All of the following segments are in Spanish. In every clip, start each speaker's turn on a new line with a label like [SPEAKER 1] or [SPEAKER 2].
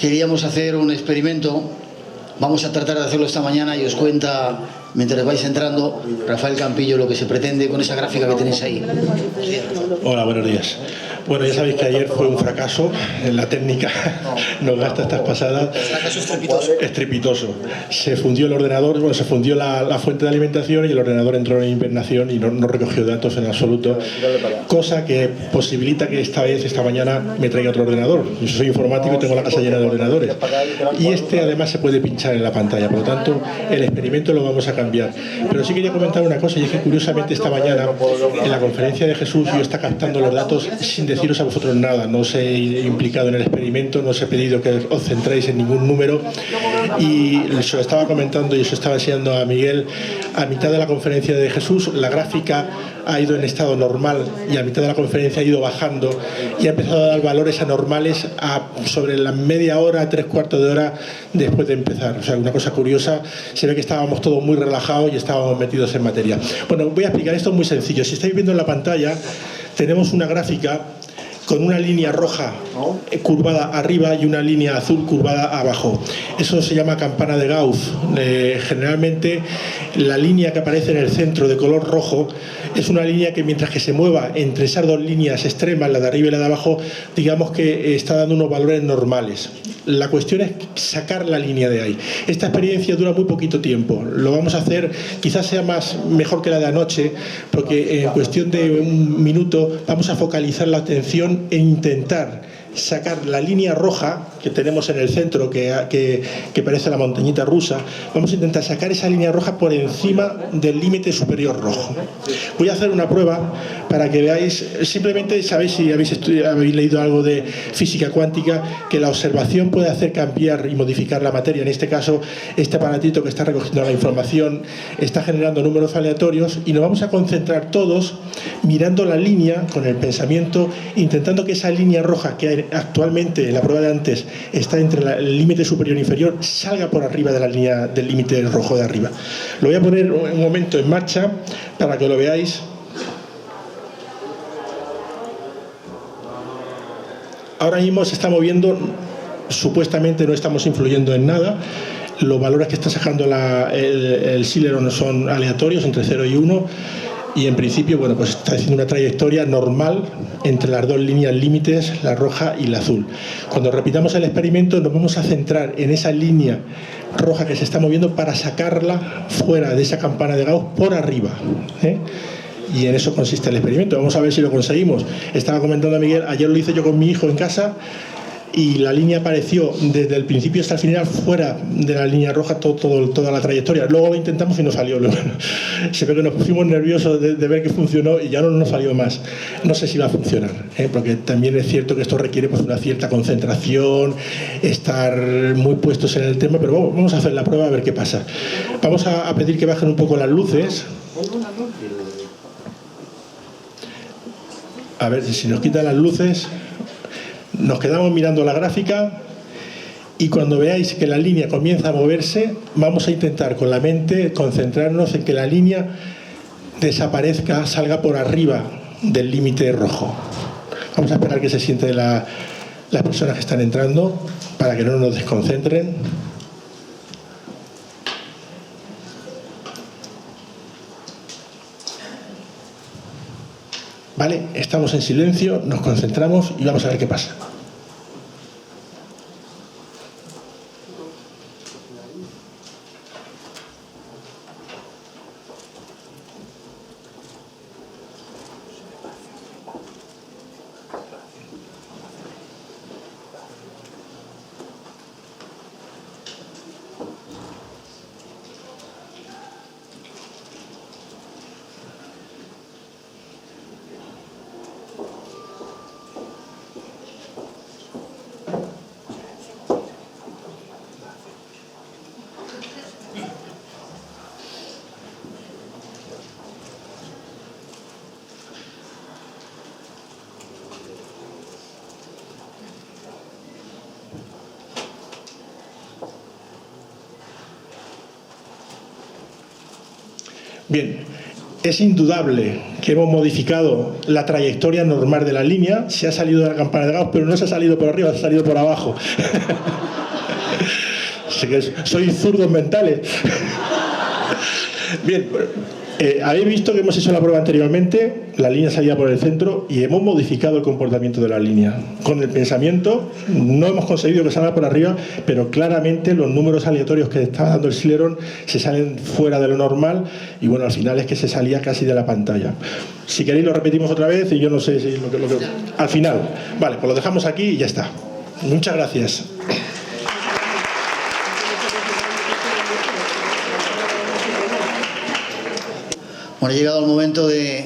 [SPEAKER 1] queríamos hacer un experimento. Vamos a tratar de hacerlo esta mañana y os cuenta, mientras vais entrando, Rafael Campillo, lo que se pretende con esa gráfica que tenéis ahí.
[SPEAKER 2] Hola, buenos días. Bueno, ya sabéis que ayer fue un fracaso en la técnica, nos gasta estas pasadas.
[SPEAKER 1] Fracaso estrepitoso.
[SPEAKER 2] Estrepitoso. Se fundió el ordenador, bueno, se fundió la fuente de alimentación y el ordenador entró en hibernación y no recogió datos en absoluto, cosa que posibilita que esta mañana me traiga otro ordenador. Yo soy informático y tengo la casa llena de ordenadores. Y este además se puede pinchar en la pantalla, por lo tanto el experimento lo vamos a cambiar. Pero sí quería comentar una cosa, y es que curiosamente esta mañana en la conferencia de Jesús yo está captando los datos sin deciros a vosotros nada, no os he implicado en el experimento, no os he pedido que os centréis en ningún número, y se lo estaba comentando y se estaba enseñando a Miguel a mitad de la conferencia de Jesús. La gráfica ha ido en estado normal y a mitad de la conferencia ha ido bajando y ha empezado a dar valores anormales sobre la media hora, 3/4 de hora después de empezar. O sea, una cosa curiosa, se ve que estábamos todos muy relajados y estábamos metidos en materia. Bueno, voy a explicar esto muy sencillo. Si estáis viendo en la pantalla, tenemos una gráfica con una línea roja curvada arriba y una línea azul curvada abajo. Eso se llama campana de Gauss. Generalmente la línea que aparece en el centro de color rojo es una línea que, mientras que se mueva entre esas dos líneas extremas, la de arriba y la de abajo, digamos que está dando unos valores normales. La cuestión es sacar la línea de ahí. Esta experiencia dura muy poquito tiempo. Lo vamos a hacer, quizás sea mejor que la de anoche, porque en cuestión de un minuto vamos a focalizar la atención e intentar sacar la línea roja que tenemos en el centro, que parece la montañita rusa. Vamos a intentar sacar esa línea roja por encima del límite superior rojo. Voy a hacer una prueba para que veáis, simplemente sabéis, si habéis leído algo de física cuántica, que la observación puede hacer cambiar y modificar la materia. En este caso, este aparatito que está recogiendo la información está generando números aleatorios y nos vamos a concentrar todos mirando la línea con el pensamiento, intentando que esa línea roja que actualmente en la prueba de antes está entre el límite superior e inferior salga por arriba de la línea del límite rojo de arriba. Lo voy a poner un momento en marcha para que lo veáis. Ahora mismo se está moviendo, supuestamente no estamos influyendo en nada. Los valores que está sacando el Celeron son aleatorios, entre 0 y 1. Y en principio, bueno, pues está haciendo una trayectoria normal entre las dos líneas límites, la roja y la azul. Cuando repitamos el experimento nos vamos a centrar en esa línea roja que se está moviendo para sacarla fuera de esa campana de Gauss por arriba, Y en eso consiste el experimento. Vamos a ver si lo conseguimos. Estaba comentando a Miguel, ayer lo hice yo con mi hijo en casa, y la línea apareció desde el principio hasta el final fuera de la línea roja toda la trayectoria. Luego lo intentamos y no salió. Se ve que nos pusimos nerviosos de ver que funcionó y ya no nos salió más. No sé si va a funcionar, porque también es cierto que esto requiere pues una cierta concentración, estar muy puestos en el tema, pero bueno, vamos a hacer la prueba a ver qué pasa. Vamos a pedir que bajen un poco las luces. A ver si nos quitan las luces. Nos quedamos mirando la gráfica y cuando veáis que la línea comienza a moverse, vamos a intentar con la mente concentrarnos en que la línea desaparezca, salga por arriba del límite rojo. Vamos a esperar que se sienten las personas que están entrando para que no nos desconcentren. Vale, estamos en silencio, nos concentramos y vamos a ver qué pasa. Bien, es indudable que hemos modificado la trayectoria normal de la línea. Se ha salido de la campana de Gauss, pero no se ha salido por arriba, se ha salido por abajo. Así que soy zurdos mentales. Bien, habéis visto que hemos hecho la prueba anteriormente, la línea salía por el centro y hemos modificado el comportamiento de la línea. Con el pensamiento no hemos conseguido que salga por arriba, pero claramente los números aleatorios que estaba dando el Celeron se salen fuera de lo normal y bueno, al final es que se salía casi de la pantalla. Si queréis lo repetimos otra vez y yo no sé si al final. Vale, pues lo dejamos aquí y ya está. Muchas gracias.
[SPEAKER 1] Bueno, ha llegado el momento de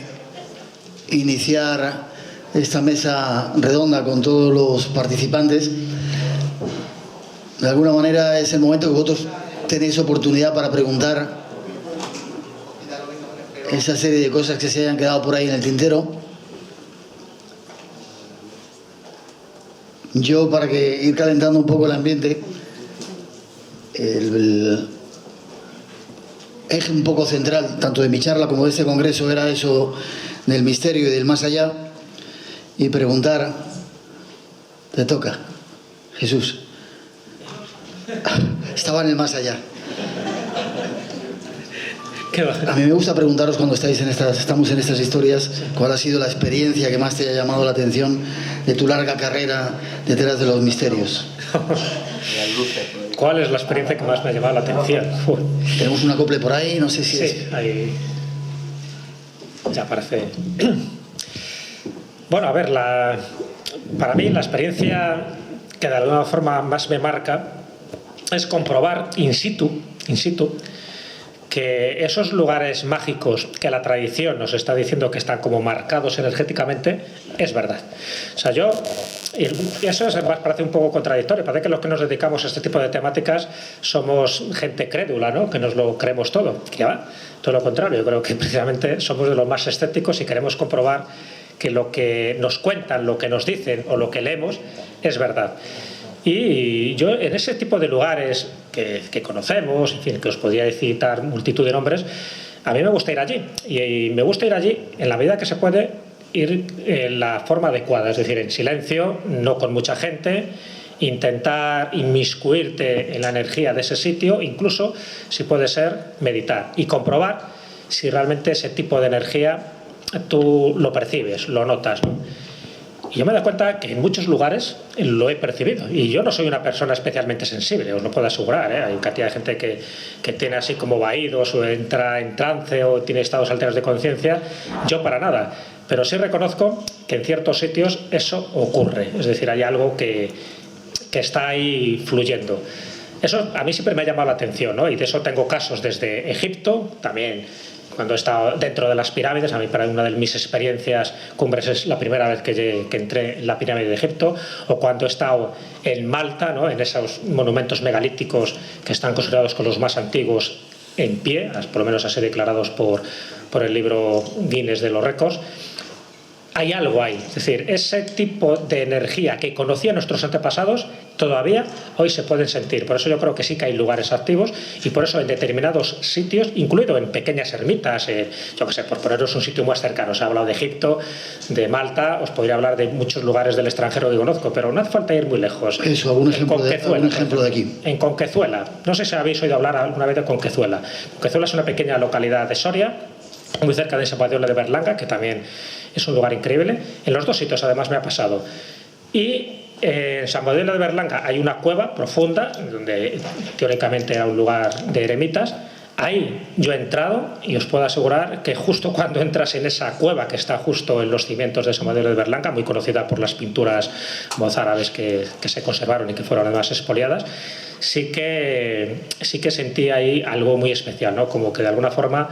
[SPEAKER 1] iniciar esta mesa redonda con todos los participantes. De alguna manera es el momento que vosotros tenéis oportunidad para preguntar esa serie de cosas que se hayan quedado por ahí en el tintero. Yo, para que ir calentando un poco el ambiente, el eje un poco central, tanto de mi charla como de este congreso, era eso del misterio y del más allá, y preguntar, te toca, Jesús, estaba en el más allá. A mí me gusta preguntaros cuando estamos en estas historias, ¿cuál ha sido la experiencia que más te haya llamado la atención de tu larga carrera detrás de los misterios?
[SPEAKER 3] ¿Cuál es la experiencia que más me ha llamado la atención?
[SPEAKER 1] Tenemos un acople por ahí, no sé si es...
[SPEAKER 3] Sí, ahí ya aparece. Bueno, a ver, para mí la experiencia que de alguna forma más me marca es comprobar in situ, que esos lugares mágicos que la tradición nos está diciendo que están como marcados energéticamente, es verdad. O sea, y eso parece un poco contradictorio, parece que los que nos dedicamos a este tipo de temáticas somos gente crédula, ¿no? Que nos lo creemos todo, que ya va, todo lo contrario. Yo creo que precisamente somos de los más escépticos y queremos comprobar que lo que nos cuentan, lo que nos dicen o lo que leemos es verdad. Y yo en ese tipo de lugares que conocemos, en fin, que os podría citar multitud de nombres, a mí me gusta ir allí. Y me gusta ir allí en la medida que se puede ir en la forma adecuada, es decir, en silencio, no con mucha gente, intentar inmiscuirte en la energía de ese sitio, incluso, si puede ser, meditar y comprobar si realmente ese tipo de energía tú lo percibes, lo notas, ¿no? Y yo me doy cuenta que en muchos lugares lo he percibido. Y yo no soy una persona especialmente sensible, os lo puedo asegurar, ¿eh? Hay cantidad de gente que tiene así como vaídos o entra en trance o tiene estados alterados de conciencia. Yo para nada. Pero sí reconozco que en ciertos sitios eso ocurre. Es decir, hay algo que está ahí fluyendo. Eso a mí siempre me ha llamado la atención, ¿no? Y de eso tengo casos desde Egipto, también cuando he estado dentro de las pirámides. A mí, para una de mis experiencias cumbres, es la primera vez que entré en la pirámide de Egipto, o cuando he estado en Malta, ¿no? En esos monumentos megalíticos que están considerados como los más antiguos en pie, por lo menos así declarados por el libro Guinness de los récords. Hay algo ahí, es decir, ese tipo de energía que conocían nuestros antepasados todavía hoy se pueden sentir. Por eso yo creo que sí que hay lugares activos, y por eso en determinados sitios, incluido en pequeñas ermitas, yo que sé, por poneros un sitio más cercano, os he hablado de Egipto, de Malta, os podría hablar de muchos lugares del extranjero que conozco, pero no hace falta ir muy lejos.
[SPEAKER 1] Eso, algún ejemplo de aquí.
[SPEAKER 3] En Conquezuela, no sé si habéis oído hablar alguna vez de Conquezuela. Conquezuela es una pequeña localidad de Soria, muy cerca de San Badiola de Berlanga, que también es un lugar increíble. En los dos sitios además me ha pasado. Y en San Badiola de Berlanga hay una cueva profunda, donde teóricamente era un lugar de eremitas. Ahí yo he entrado y os puedo asegurar que justo cuando entras en esa cueva que está justo en los cimientos de San Badiola de Berlanga, muy conocida por las pinturas mozárabes que se conservaron y que fueron además expoliadas, sí que sentí ahí algo muy especial, ¿no? Como que de alguna forma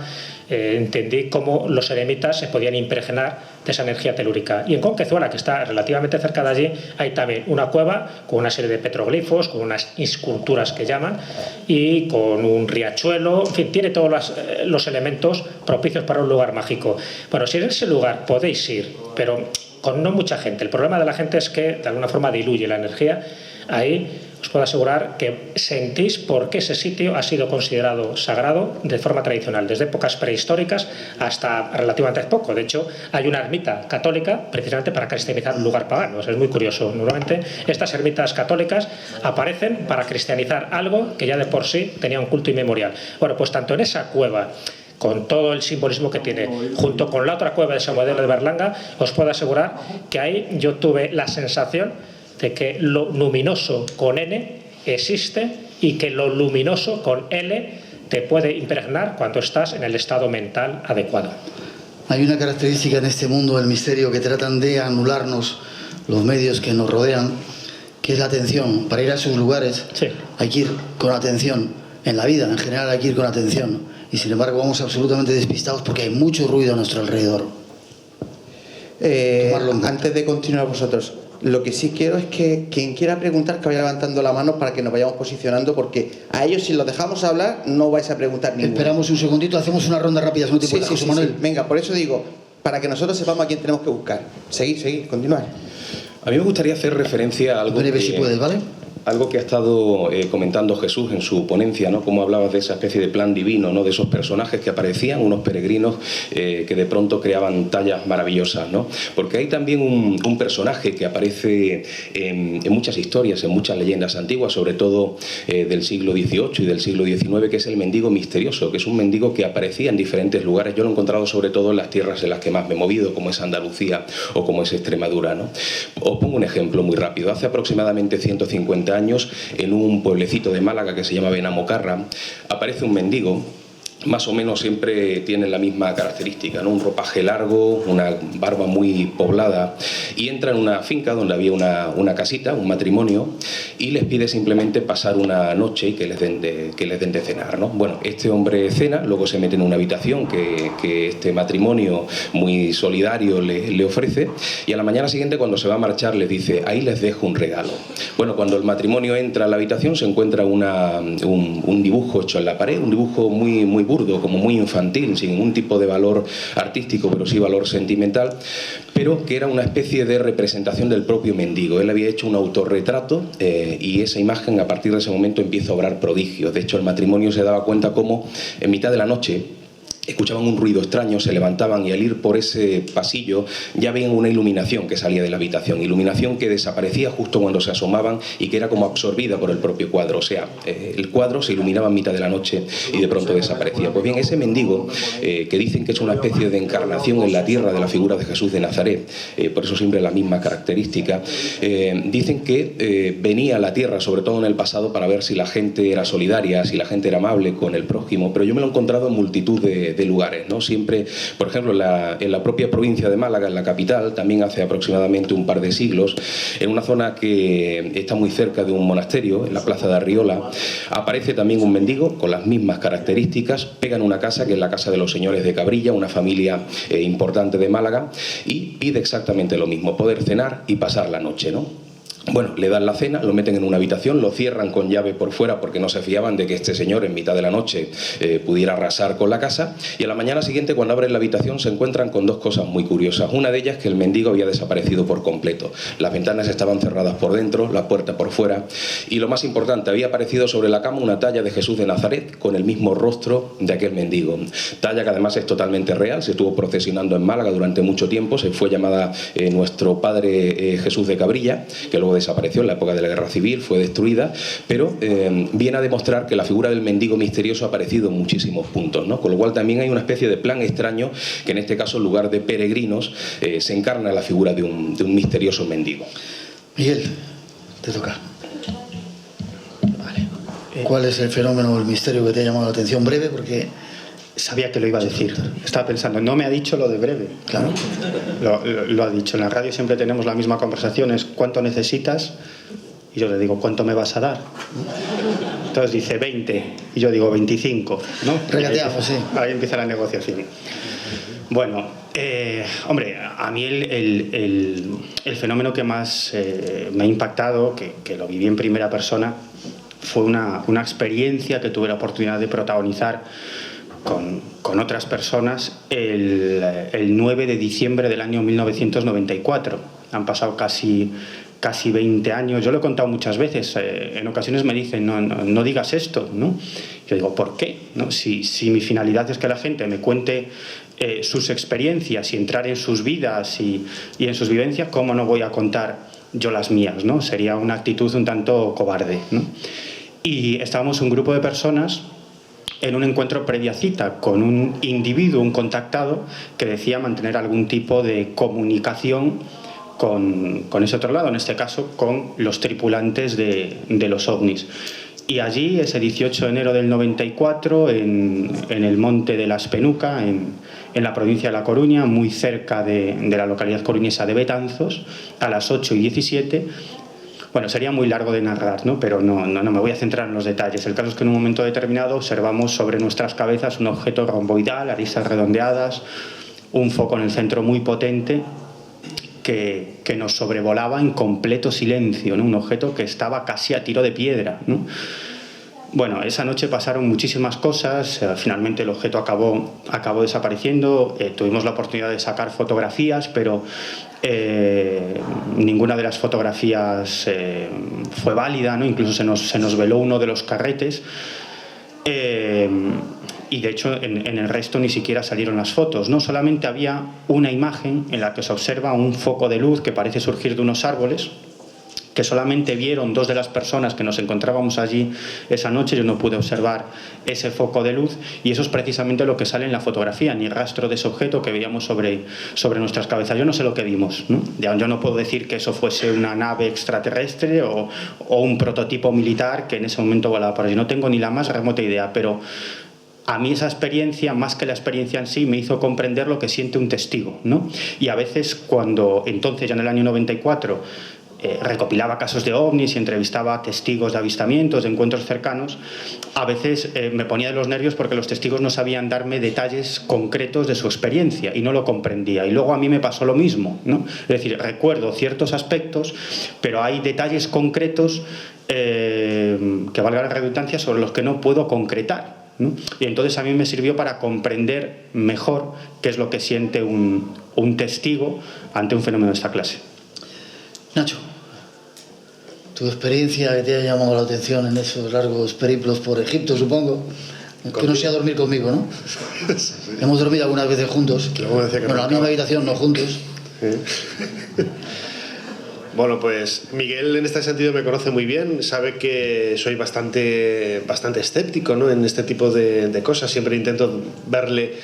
[SPEAKER 3] entendí cómo los eremitas se podían impregnar de esa energía telúrica. Y en Conquezuela, que está relativamente cerca de allí, hay también una cueva con una serie de petroglifos, con unas esculturas que llaman, y con un riachuelo, en fin, tiene todos los elementos propicios para un lugar mágico. Bueno, si en ese lugar podéis ir, pero con no mucha gente. El problema de la gente es que de alguna forma diluye la energía. Ahí os puedo asegurar que sentís por qué ese sitio ha sido considerado sagrado de forma tradicional, desde épocas prehistóricas hasta relativamente poco. De hecho, hay una ermita católica precisamente para cristianizar un lugar pagano. O sea, es muy curioso. Normalmente estas ermitas católicas aparecen para cristianizar algo que ya de por sí tenía un culto inmemorial. Bueno, pues tanto en esa cueva, con todo el simbolismo que tiene, junto con la otra cueva de San Boadella de Berlanga, os puedo asegurar que ahí yo tuve la sensación de que lo luminoso con N existe y que lo luminoso con L te puede impregnar cuando estás en el estado mental adecuado.
[SPEAKER 1] Hay una característica en este mundo del misterio que tratan de anularnos los medios que nos rodean, que es la atención. Para ir a esos lugares
[SPEAKER 3] sí,
[SPEAKER 1] hay que ir con atención. En la vida, en general, hay que ir con atención. Y sin embargo vamos absolutamente despistados porque hay mucho ruido a nuestro alrededor.
[SPEAKER 4] Antes de continuar vosotros, lo que sí quiero es que quien quiera preguntar que vaya levantando la mano para que nos vayamos posicionando, porque a ellos, si los dejamos hablar, no vais a preguntar ninguno.
[SPEAKER 1] Esperamos un segundito, hacemos una ronda rápida. No te
[SPEAKER 4] Sí,
[SPEAKER 1] José Manuel.
[SPEAKER 4] sí. Venga, por eso digo, para que nosotros sepamos a quién tenemos que buscar. Seguid, continuad.
[SPEAKER 5] A mí me gustaría hacer referencia a algo
[SPEAKER 1] Breve, si puedes, ¿vale?
[SPEAKER 5] Algo que ha estado comentando Jesús en su ponencia, ¿no? Como hablabas de esa especie de plan divino, ¿no? De esos personajes que aparecían, unos peregrinos que de pronto creaban tallas maravillosas, ¿no? Porque hay también un personaje que aparece en muchas historias, en muchas leyendas antiguas, sobre todo del siglo XVIII y del siglo XIX, que es el mendigo misterioso, que es un mendigo que aparecía en diferentes lugares. Yo lo he encontrado sobre todo en las tierras en las que más me he movido, como es Andalucía o como es Extremadura, ¿no? Os pongo un ejemplo muy rápido. Hace aproximadamente 150 años, en un pueblecito de Málaga que se llama Benamocarra, aparece un mendigo. Más o menos siempre tienen la misma característica, ¿no? Un ropaje largo, una barba muy poblada, y entra en una finca donde había una casita, un matrimonio, y les pide simplemente pasar una noche y que les den de cenar, ¿no? Bueno, este hombre cena, luego se mete en una habitación que este matrimonio muy solidario le ofrece, y a la mañana siguiente, cuando se va a marchar, les dice: ahí les dejo un regalo. Bueno, cuando el matrimonio entra a la habitación, se encuentra un dibujo hecho en la pared, un dibujo muy burdo, como muy infantil, sin ningún tipo de valor artístico, pero sí valor sentimental, pero que era una especie de representación del propio mendigo. Él había hecho un autorretrato y esa imagen, a partir de ese momento, empieza a obrar prodigios. De hecho, el matrimonio se daba cuenta cómo en mitad de la noche escuchaban un ruido extraño, se levantaban y al ir por ese pasillo ya veían una iluminación que salía de la habitación, iluminación que desaparecía justo cuando se asomaban y que era como absorbida por el propio cuadro. O sea, el cuadro se iluminaba en mitad de la noche y de pronto desaparecía. Pues bien, ese mendigo, que dicen que es una especie de encarnación en la tierra de la figura de Jesús de Nazaret, por eso siempre la misma característica, dicen que venía a la tierra, sobre todo en el pasado, para ver si la gente era solidaria, si la gente era amable con el prójimo, pero yo me lo he encontrado en multitud de lugares, ¿no? Siempre, por ejemplo, en la propia provincia de Málaga, en la capital, también hace aproximadamente un par de siglos, en una zona que está muy cerca de un monasterio, en la plaza de Arriola, aparece también un mendigo con las mismas características, pega en una casa que es la casa de los señores de Cabrilla, una familia importante de Málaga, y pide exactamente lo mismo: poder cenar y pasar la noche, ¿no? Bueno, le dan la cena, lo meten en una habitación, lo cierran con llave por fuera porque no se fiaban de que este señor en mitad de la noche pudiera arrasar con la casa, y a la mañana siguiente, cuando abren la habitación, se encuentran con dos cosas muy curiosas. Una de ellas, que el mendigo había desaparecido por completo. Las ventanas estaban cerradas por dentro, la puerta por fuera, y lo más importante, había aparecido sobre la cama una talla de Jesús de Nazaret con el mismo rostro de aquel mendigo. Talla que además es totalmente real, se estuvo procesionando en Málaga durante mucho tiempo, se fue llamada Nuestro Padre Jesús de Cabrilla, que luego desapareció en la época de la Guerra Civil, fue destruida, pero viene a demostrar que la figura del mendigo misterioso ha aparecido en muchísimos puntos, ¿no? Con lo cual también hay una especie de plan extraño que en este caso, en lugar de peregrinos, se encarna la figura de un misterioso mendigo.
[SPEAKER 1] Miguel, te toca. Vale. ¿Cuál es el fenómeno o el misterio que te ha llamado la atención? Breve, porque...
[SPEAKER 6] Sabía que lo iba a decir. Estaba pensando, no me ha dicho lo de breve.
[SPEAKER 1] Claro.
[SPEAKER 6] Lo ha dicho. En la radio siempre tenemos la misma conversación, es ¿cuánto necesitas? Y yo le digo, ¿cuánto me vas a dar? Entonces dice 20 y yo digo 25, ¿no?
[SPEAKER 1] Regateamos, sí.
[SPEAKER 6] Ahí empieza la negociación. Bueno, hombre, a mí el fenómeno que más me ha impactado, que lo viví en primera persona, fue una experiencia que tuve la oportunidad de protagonizar con otras personas el 9 de diciembre del año 1994. Han pasado casi casi 20 años. Yo lo he contado muchas veces. En ocasiones me dicen, no digas esto, ¿no? Yo digo, ¿por qué? ¿No? Si mi finalidad es que la gente me cuente sus experiencias y entrar en sus vidas y en sus vivencias, ¿cómo no voy a contar yo las mías, ¿no? Sería una actitud un tanto cobarde, ¿no? Y estábamos un grupo de personas en un encuentro previa cita con un individuo, un contactado, que decía mantener algún tipo de comunicación con ese otro lado, en este caso con los tripulantes de los ovnis. Y allí, ese 18 de enero del 94, en el monte de la Espenuca, en la provincia de La Coruña, muy cerca de la localidad coruñesa de Betanzos, a las 8:17, bueno, sería muy largo de narrar, ¿no? Pero no me voy a centrar en los detalles. El caso es que en un momento determinado observamos sobre nuestras cabezas un objeto romboidal, aristas redondeadas, un foco en el centro muy potente que nos sobrevolaba en completo silencio, ¿no? Un objeto que estaba casi a tiro de piedra, ¿no? Bueno, esa noche pasaron muchísimas cosas, finalmente el objeto acabó desapareciendo, tuvimos la oportunidad de sacar fotografías, pero ninguna de las fotografías fue válida, ¿no? Incluso se nos veló uno de los carretes. Y de hecho en el resto ni siquiera salieron las fotos, ¿no? Solamente había una imagen en la que se observa un foco de luz que parece surgir de unos árboles, que solamente vieron dos de las personas que nos encontrábamos allí esa noche. Yo no pude observar ese foco de luz, y eso es precisamente lo que sale en la fotografía, ni rastro de ese objeto que veíamos sobre nuestras cabezas. Yo no sé lo que vimos, ¿no? Yo no puedo decir que eso fuese una nave extraterrestre o un prototipo militar que en ese momento volaba por allí. No tengo ni la más remota idea, pero a mí esa experiencia, más que la experiencia en sí, me hizo comprender lo que siente un testigo, ¿no? Y a veces cuando, entonces ya en el año 94, recopilaba casos de ovnis y entrevistaba a testigos de avistamientos, de encuentros cercanos, a veces me ponía de los nervios porque los testigos no sabían darme detalles concretos de su experiencia y no lo comprendía. Y luego a mí me pasó lo mismo, ¿no? Es decir, recuerdo ciertos aspectos, pero hay detalles concretos, que valga la redundancia, sobre los que no puedo concretar, ¿no? Y entonces a mí me sirvió para comprender mejor qué es lo que siente un testigo ante un fenómeno de esta clase.
[SPEAKER 1] Nacho, tu experiencia que te ha llamado la atención en esos largos periplos por Egipto, supongo, que no sea dormir conmigo, ¿no? Sí. Hemos dormido algunas veces juntos, bueno, en la misma habitación, no juntos.
[SPEAKER 7] Bueno, pues Miguel en este sentido me conoce muy bien, sabe que soy bastante escéptico, ¿no? En este tipo de cosas. Siempre intento verle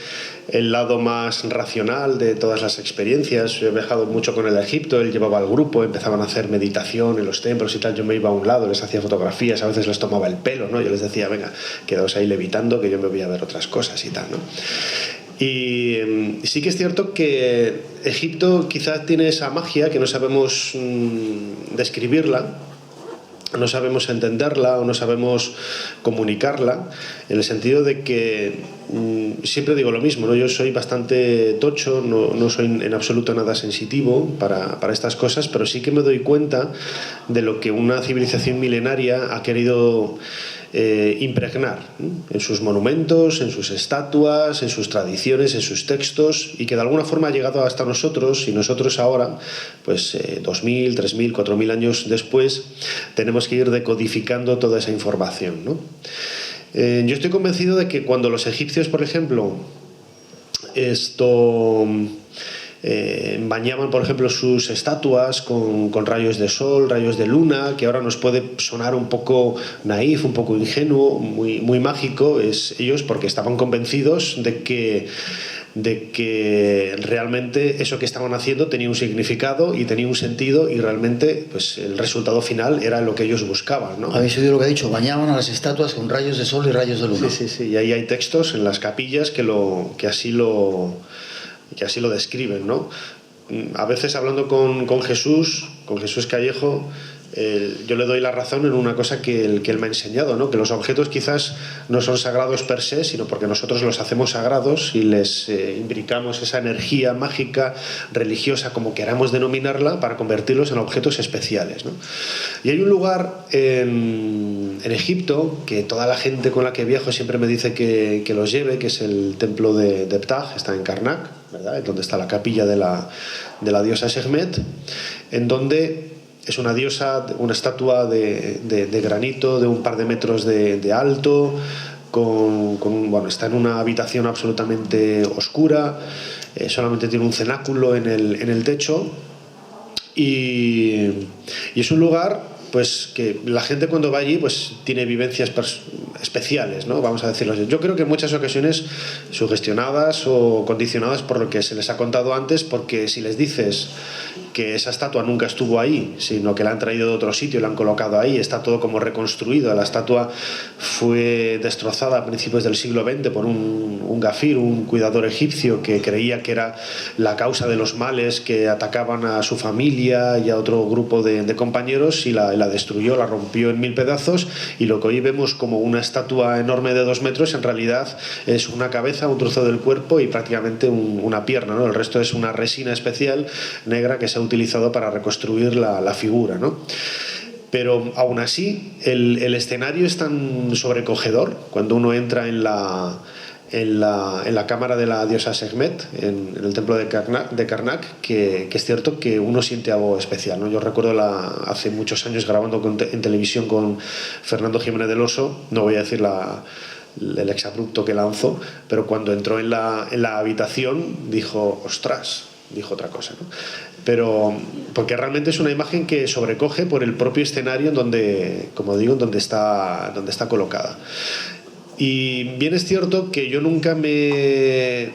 [SPEAKER 7] el lado más racional de todas las experiencias. Yo he viajado mucho con él a Egipto, él llevaba al grupo, empezaban a hacer meditación en los templos y tal. Yo me iba a un lado, les hacía fotografías, a veces les tomaba el pelo, ¿no? Yo les decía, venga, quedaos ahí levitando que yo me voy a ver otras cosas y tal, ¿no? Y sí que es cierto que Egipto quizás tiene esa magia que no sabemos describirla, no sabemos entenderla o no sabemos comunicarla, en el sentido de que siempre digo lo mismo, ¿no? Yo soy bastante tocho, no soy en absoluto nada sensitivo para estas cosas, pero sí que me doy cuenta de lo que una civilización milenaria ha querido impregnar, ¿no? En sus monumentos, en sus estatuas, en sus tradiciones, en sus textos, y que de alguna forma ha llegado hasta nosotros, y nosotros ahora, pues 2000, 3000, 4000 años después, tenemos que ir decodificando toda esa información, ¿no? Yo estoy convencido de que cuando los egipcios, por ejemplo, bañaban, por ejemplo, sus estatuas con rayos de sol, rayos de luna, que ahora nos puede sonar un poco naif, un poco ingenuo, muy mágico, es ellos porque estaban convencidos de que realmente eso que estaban haciendo tenía un significado y tenía un sentido, y realmente pues el resultado final era lo que ellos buscaban, ¿no?
[SPEAKER 1] ¿Habéis oído lo que ha dicho? Bañaban a las estatuas con rayos de sol y rayos de luna.
[SPEAKER 7] Sí, y ahí hay textos en las capillas que así lo describen, ¿no? A veces hablando con Jesús Callejo, yo le doy la razón en una cosa que él me ha enseñado, ¿no? Que los objetos quizás no son sagrados per se, sino porque nosotros los hacemos sagrados y les imbricamos esa energía mágica, religiosa, como queramos denominarla, para convertirlos en objetos especiales, ¿no? Y hay un lugar en Egipto que toda la gente con la que viajo siempre me dice que los lleve, que es el templo de Ptah, está en Karnak, ¿verdad? Donde está la capilla de la diosa Sekhmet, en donde Es una diosa, una estatua de granito de un par de metros de alto, bueno, está en una habitación absolutamente oscura, solamente tiene un cenáculo en el techo y es un lugar pues que la gente cuando va allí pues tiene vivencias especiales, ¿no? Vamos a decirlo así. Yo creo que en muchas ocasiones sugestionadas o condicionadas por lo que se les ha contado antes, porque si les dices que esa estatua nunca estuvo ahí, sino que la han traído de otro sitio y la han colocado ahí, está todo como reconstruido. La estatua fue destrozada a principios del siglo XX por un gafir, un cuidador egipcio que creía que era la causa de los males que atacaban a su familia y a otro grupo de compañeros, y la destruyó, la rompió en 1000 pedazos, y lo que hoy vemos como una estatua enorme de 2 metros en realidad es una cabeza, un trozo del cuerpo y prácticamente una pierna, ¿no? El resto es una resina especial negra que se ha utilizado para reconstruir la figura, ¿no? Pero aún así el escenario es tan sobrecogedor cuando uno entra en la cámara de la diosa Sekhmet, en el templo de Karnak, que es cierto que uno siente algo especial, ¿no? Yo recuerdo hace muchos años grabando en televisión con Fernando Jiménez del Oso, no voy a decir el exabrupto que lanzó, pero cuando entró en la habitación dijo, ostras, dijo otra cosa, ¿no? Pero porque realmente es una imagen que sobrecoge por el propio escenario en donde, como digo, en donde está colocada. Y bien es cierto que yo nunca he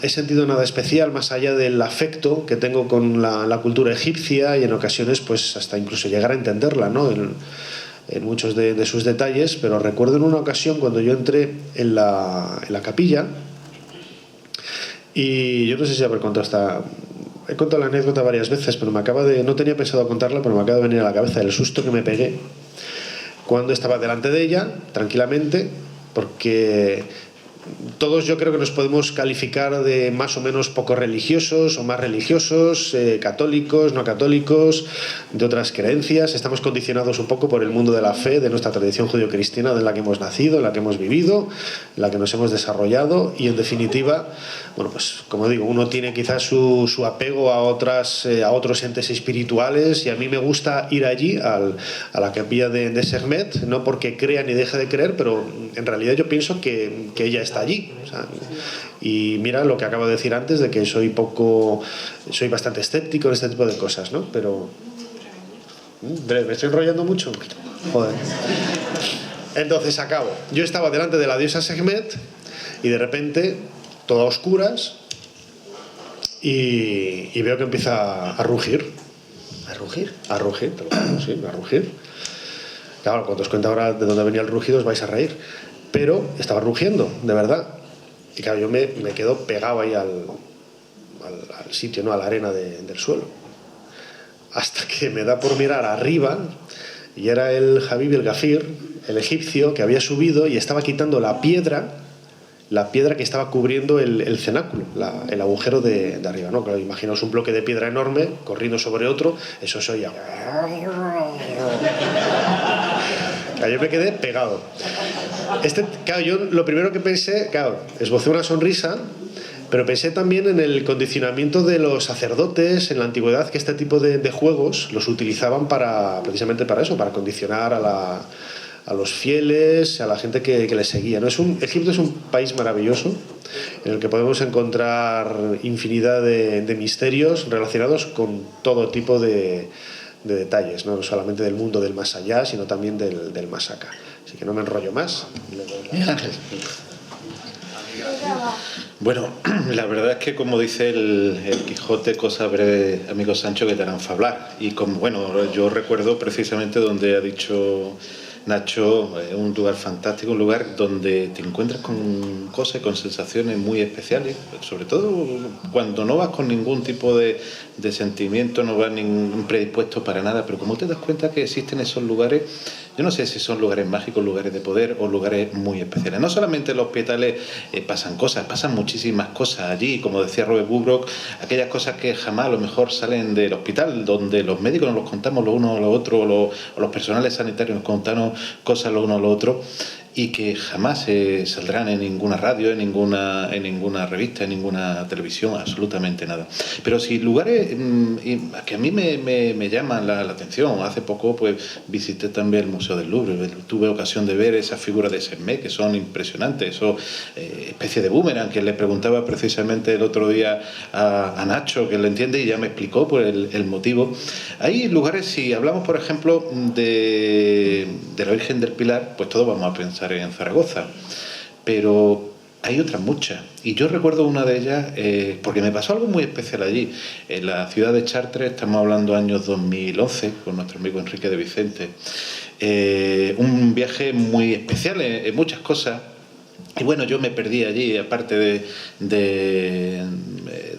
[SPEAKER 7] sentido nada especial más allá del afecto que tengo con la cultura egipcia, y en ocasiones pues hasta incluso llegar a entenderla, ¿no? En muchos de sus detalles. Pero recuerdo en una ocasión cuando yo entré en la capilla, y yo no sé si habré contado he contado la anécdota varias veces, pero no tenía pensado contarla, pero me acaba de venir a la cabeza el susto que me pegué cuando estaba delante de ella, tranquilamente, porque todos yo creo que nos podemos calificar de más o menos poco religiosos o más religiosos, católicos, no católicos, de otras creencias. Estamos condicionados un poco por el mundo de la fe, de nuestra tradición judio-cristiana, en la que hemos nacido, en la que hemos vivido, en la que nos hemos desarrollado, y en definitiva, bueno, pues como digo, uno tiene quizás su apego a otros entes espirituales, y a mí me gusta ir allí a la capilla de Sekhmet, no porque crea ni deje de creer, pero en realidad yo pienso que ella está allí. O sea, y mira lo que acabo de decir antes, de que soy bastante escéptico en este tipo de cosas, ¿no? Pero me estoy enrollando mucho. Joder. Entonces acabo. Yo estaba delante de la diosa Sekhmet y de repente, todo a oscuras, y veo que empieza a rugir.
[SPEAKER 4] ¿A rugir?
[SPEAKER 7] A rugir, sí, a rugir. Claro, cuando os cuento ahora de dónde venía el rugido os vais a reír. Pero estaba rugiendo, de verdad. Y claro, yo me quedo pegado ahí al sitio, ¿no? A la arena del suelo. Hasta que me da por mirar arriba, y era el Habib el Gafir, el egipcio, que había subido y estaba quitando la piedra que estaba cubriendo el cenáculo, el agujero de arriba, ¿no? Claro, imaginaos un bloque de piedra enorme corriendo sobre otro, eso se oía. Yo me quedé pegado. Claro, yo lo primero que pensé, claro, esbocé una sonrisa, pero pensé también en el condicionamiento de los sacerdotes en la antigüedad, que este tipo de juegos los utilizaban precisamente para eso, para condicionar a los fieles, a la gente que les seguía, ¿no? Egipto es un país maravilloso en el que podemos encontrar infinidad de misterios relacionados con todo tipo de detalles, ¿no? No solamente del mundo del más allá, sino también del más acá. Así que no me enrollo más.
[SPEAKER 1] Ángel.
[SPEAKER 8] Bueno, la verdad es que, como dice el Quijote, cosa breve, amigo Sancho, que te harán fablar. Y yo recuerdo precisamente donde ha dicho Nacho, un lugar fantástico, un lugar donde te encuentras con cosas, con sensaciones muy especiales, sobre todo cuando no vas con ningún tipo de sentimiento, no vas predispuesto para nada, pero como te das cuenta que existen esos lugares, yo no sé si son lugares mágicos, lugares de poder o lugares muy especiales. No solamente en los hospitales pasan cosas, pasan muchísimas cosas allí, como decía Robert Woodrock, aquellas cosas que jamás a lo mejor salen del hospital, donde los médicos nos los contamos los unos a los otros, o los personales sanitarios nos contamos cosas los unos a los otros. y que jamás saldrán en ninguna radio, en ninguna revista, en ninguna televisión, absolutamente nada. Pero sí lugares que a mí me llaman la atención. Hace poco pues visité también el Museo del Louvre, tuve ocasión de ver esas figuras de Sermet que son impresionantes, eso especie de boomerang, que le preguntaba precisamente el otro día a Nacho, que lo entiende, y ya me explicó pues, el motivo. Hay lugares, si hablamos por ejemplo de la Virgen del Pilar, pues todos vamos a pensar en Zaragoza, pero hay otras muchas, y yo recuerdo una de ellas porque me pasó algo muy especial allí, en la ciudad de Chartres. Estamos hablando años 2011, con nuestro amigo Enrique de Vicente. Un viaje muy especial en muchas cosas. Y bueno, yo me perdí allí, aparte de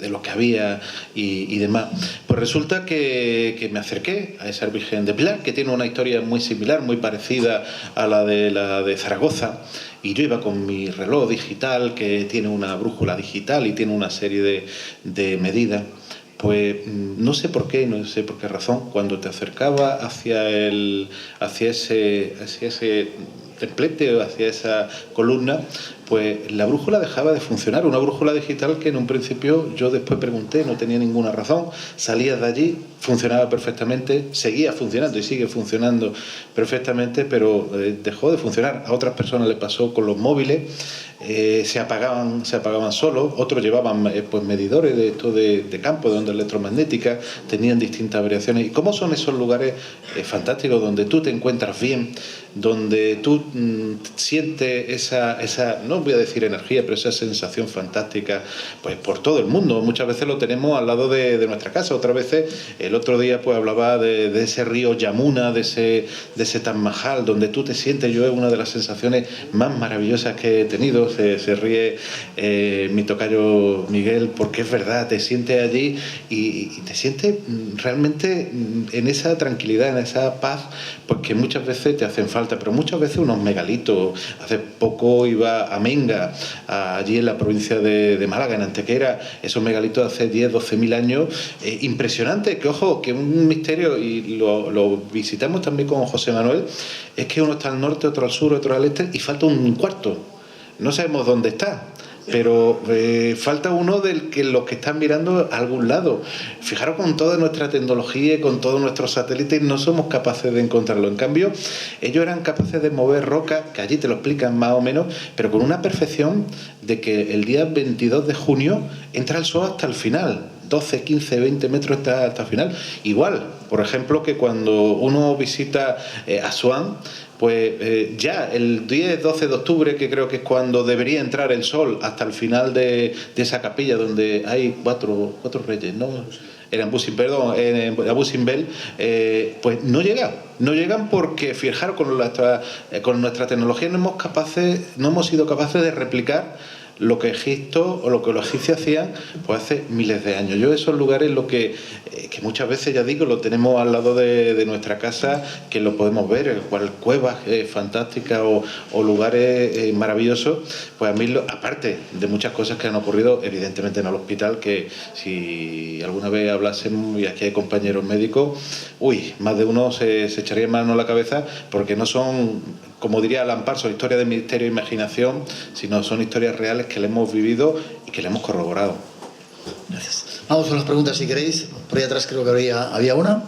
[SPEAKER 8] lo que había y demás. Pues resulta que me acerqué a esa Virgen de Pilar, que tiene una historia muy similar, muy parecida a la de Zaragoza. Y yo iba con mi reloj digital, que tiene una brújula digital y tiene una serie de medidas. Pues no sé por qué, no sé por qué razón, cuando te acercaba hacia ese templete o hacia esa columna, pues la brújula dejaba de funcionar. Una brújula digital que en un principio yo después pregunté, no tenía ninguna razón. Salías de allí, funcionaba perfectamente, seguía funcionando y sigue funcionando perfectamente, pero dejó de funcionar. A otras personas le pasó con los móviles, se apagaban solos. Otros llevaban pues medidores de esto de campo, de onda electromagnética, tenían distintas variaciones. ¿Y cómo son esos lugares fantásticos donde tú te encuentras bien, donde tú sientes esa, no voy a decir energía, pero esa sensación fantástica, pues por todo el mundo? Muchas veces lo tenemos al lado de nuestra casa. Otras veces, el otro día pues hablaba de ese río Yamuna, de ese Taj Mahal, donde tú te sientes. Yo es una de las sensaciones más maravillosas que he tenido. Se ríe mi tocayo Miguel, porque es verdad, te sientes allí y te sientes realmente en esa tranquilidad, en esa paz, pues que muchas veces te hacen falta, pero muchas veces unos megalitos. Hace poco iba a Menga, allí en la provincia de Málaga, en Antequera, esos megalitos de hace 10, 12.000 años, impresionante, que ojo, que un misterio, y lo visitamos también con José Manuel, es que uno está al norte, otro al sur, otro al este, y falta un cuarto. No sabemos dónde está, pero falta uno del que los que están mirando a algún lado. Fijaros, con toda nuestra tecnología y con todos nuestros satélites no somos capaces de encontrarlo. En cambio, ellos eran capaces de mover rocas, que allí te lo explican más o menos, pero con una perfección de que el día 22 de junio entra el sol hasta el final. 12, 15, 20 metros hasta el final. Igual, por ejemplo, que cuando uno visita Asuán, pues ya el 10, 12 de octubre, que creo que es cuando debería entrar el sol, hasta el final de esa capilla donde hay cuatro reyes, ¿no? En Abu Simbel, pues no llegan porque, fijaros, con nuestra tecnología no hemos sido capaces de replicar lo que Egipto o lo que los egipcios hacían pues hace miles de años. Yo esos lugares que muchas veces, ya digo, lo tenemos al lado de nuestra casa, que lo podemos ver, cuevas fantásticas o lugares maravillosos, pues a mí, aparte de muchas cosas que han ocurrido, evidentemente en el hospital, que si alguna vez hablásemos, y aquí hay compañeros médicos, más de uno se echaría mano a la cabeza, porque no son, como diría Alan Parsons, historias de misterio e imaginación, sino son historias reales que le hemos vivido y que le hemos corroborado.
[SPEAKER 1] Gracias. Vamos con las preguntas, si queréis. Por ahí atrás creo que había una.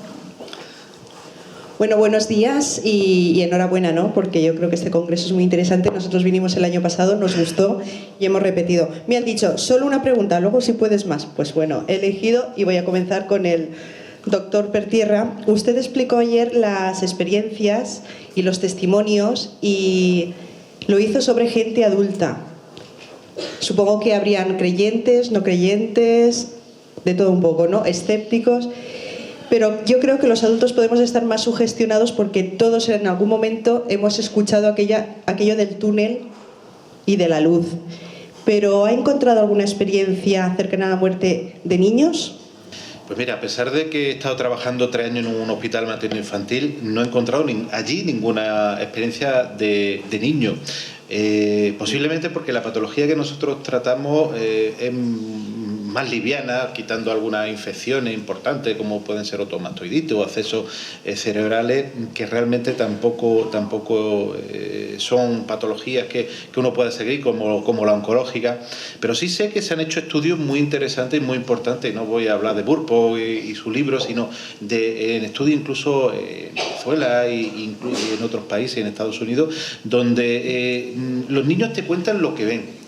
[SPEAKER 9] Bueno, buenos días y enhorabuena, ¿no? Porque yo creo que este congreso es muy interesante. Nosotros vinimos el año pasado, nos gustó y hemos repetido. Me han dicho, solo una pregunta, luego si puedes más. Pues bueno, he elegido y voy a comenzar con el doctor Pertierra. Usted explicó ayer las experiencias y los testimonios y lo hizo sobre gente adulta. Supongo que habrían creyentes, no creyentes, de todo un poco, ¿no? Escépticos. Pero yo creo que los adultos podemos estar más sugestionados porque todos en algún momento hemos escuchado aquello del túnel y de la luz. ¿Pero ha encontrado alguna experiencia cercana a la muerte de niños?
[SPEAKER 8] Pues mira, a pesar de que he estado trabajando 3 años en un hospital materno-infantil, no he encontrado allí ninguna experiencia de niño. Posiblemente porque la patología que nosotros tratamos es más livianas, quitando algunas infecciones importantes como pueden ser otomastoiditis o accesos cerebrales, que realmente tampoco son patologías que uno pueda seguir como la oncológica. Pero sí sé que se han hecho estudios muy interesantes y muy importantes, y no voy a hablar de Burpo y su libro, sino en estudios incluso en Venezuela y en otros países, en Estados Unidos, donde los niños te cuentan lo que ven.